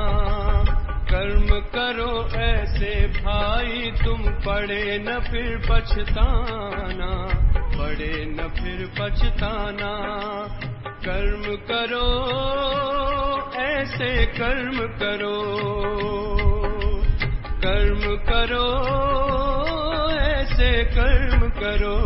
कर्म करो ऐसे भाई तुम, पड़े न फिर पछताना, पड़े न फिर पछताना। कर्म करो ऐसे कर्म करो, कर्म करो ऐसे कर्म करो।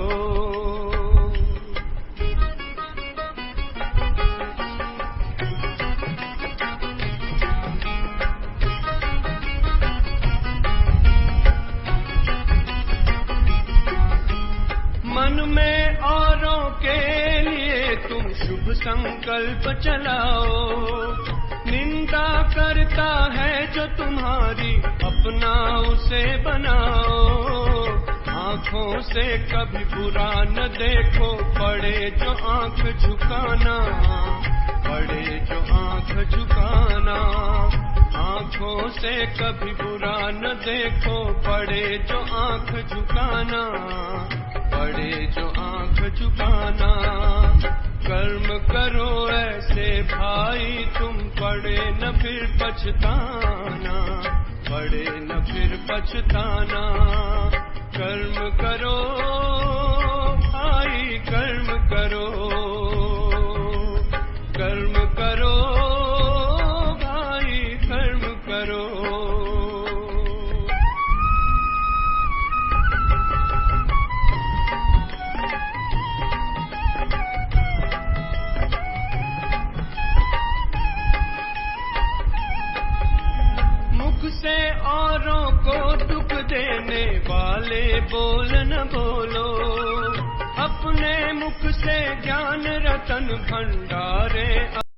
मन में औरों के लिए तुम शुभ संकल्प चलाओ, निंदा करता है जो तुम्हारी अपना उसे बनाओ। आँखों से कभी बुरा न देखो, पड़े जो आँख झुकाना, पड़े जो आँख झुकाना। आँखों से कभी बुरा न देखो, पड़े जो आँख झुकाना, पड़े जो आँख झुकाना। कर्म करो ऐसे भाई तुम, पड़े न फिर पछताना, पड़े न फिर पछताना। कर्म करो भाई कर्म करो, कर्म करो भाई कर्म करो। से औरों को दुख देने वाले बोल न बोलो, अपने मुख से ज्ञान रतन भंडारे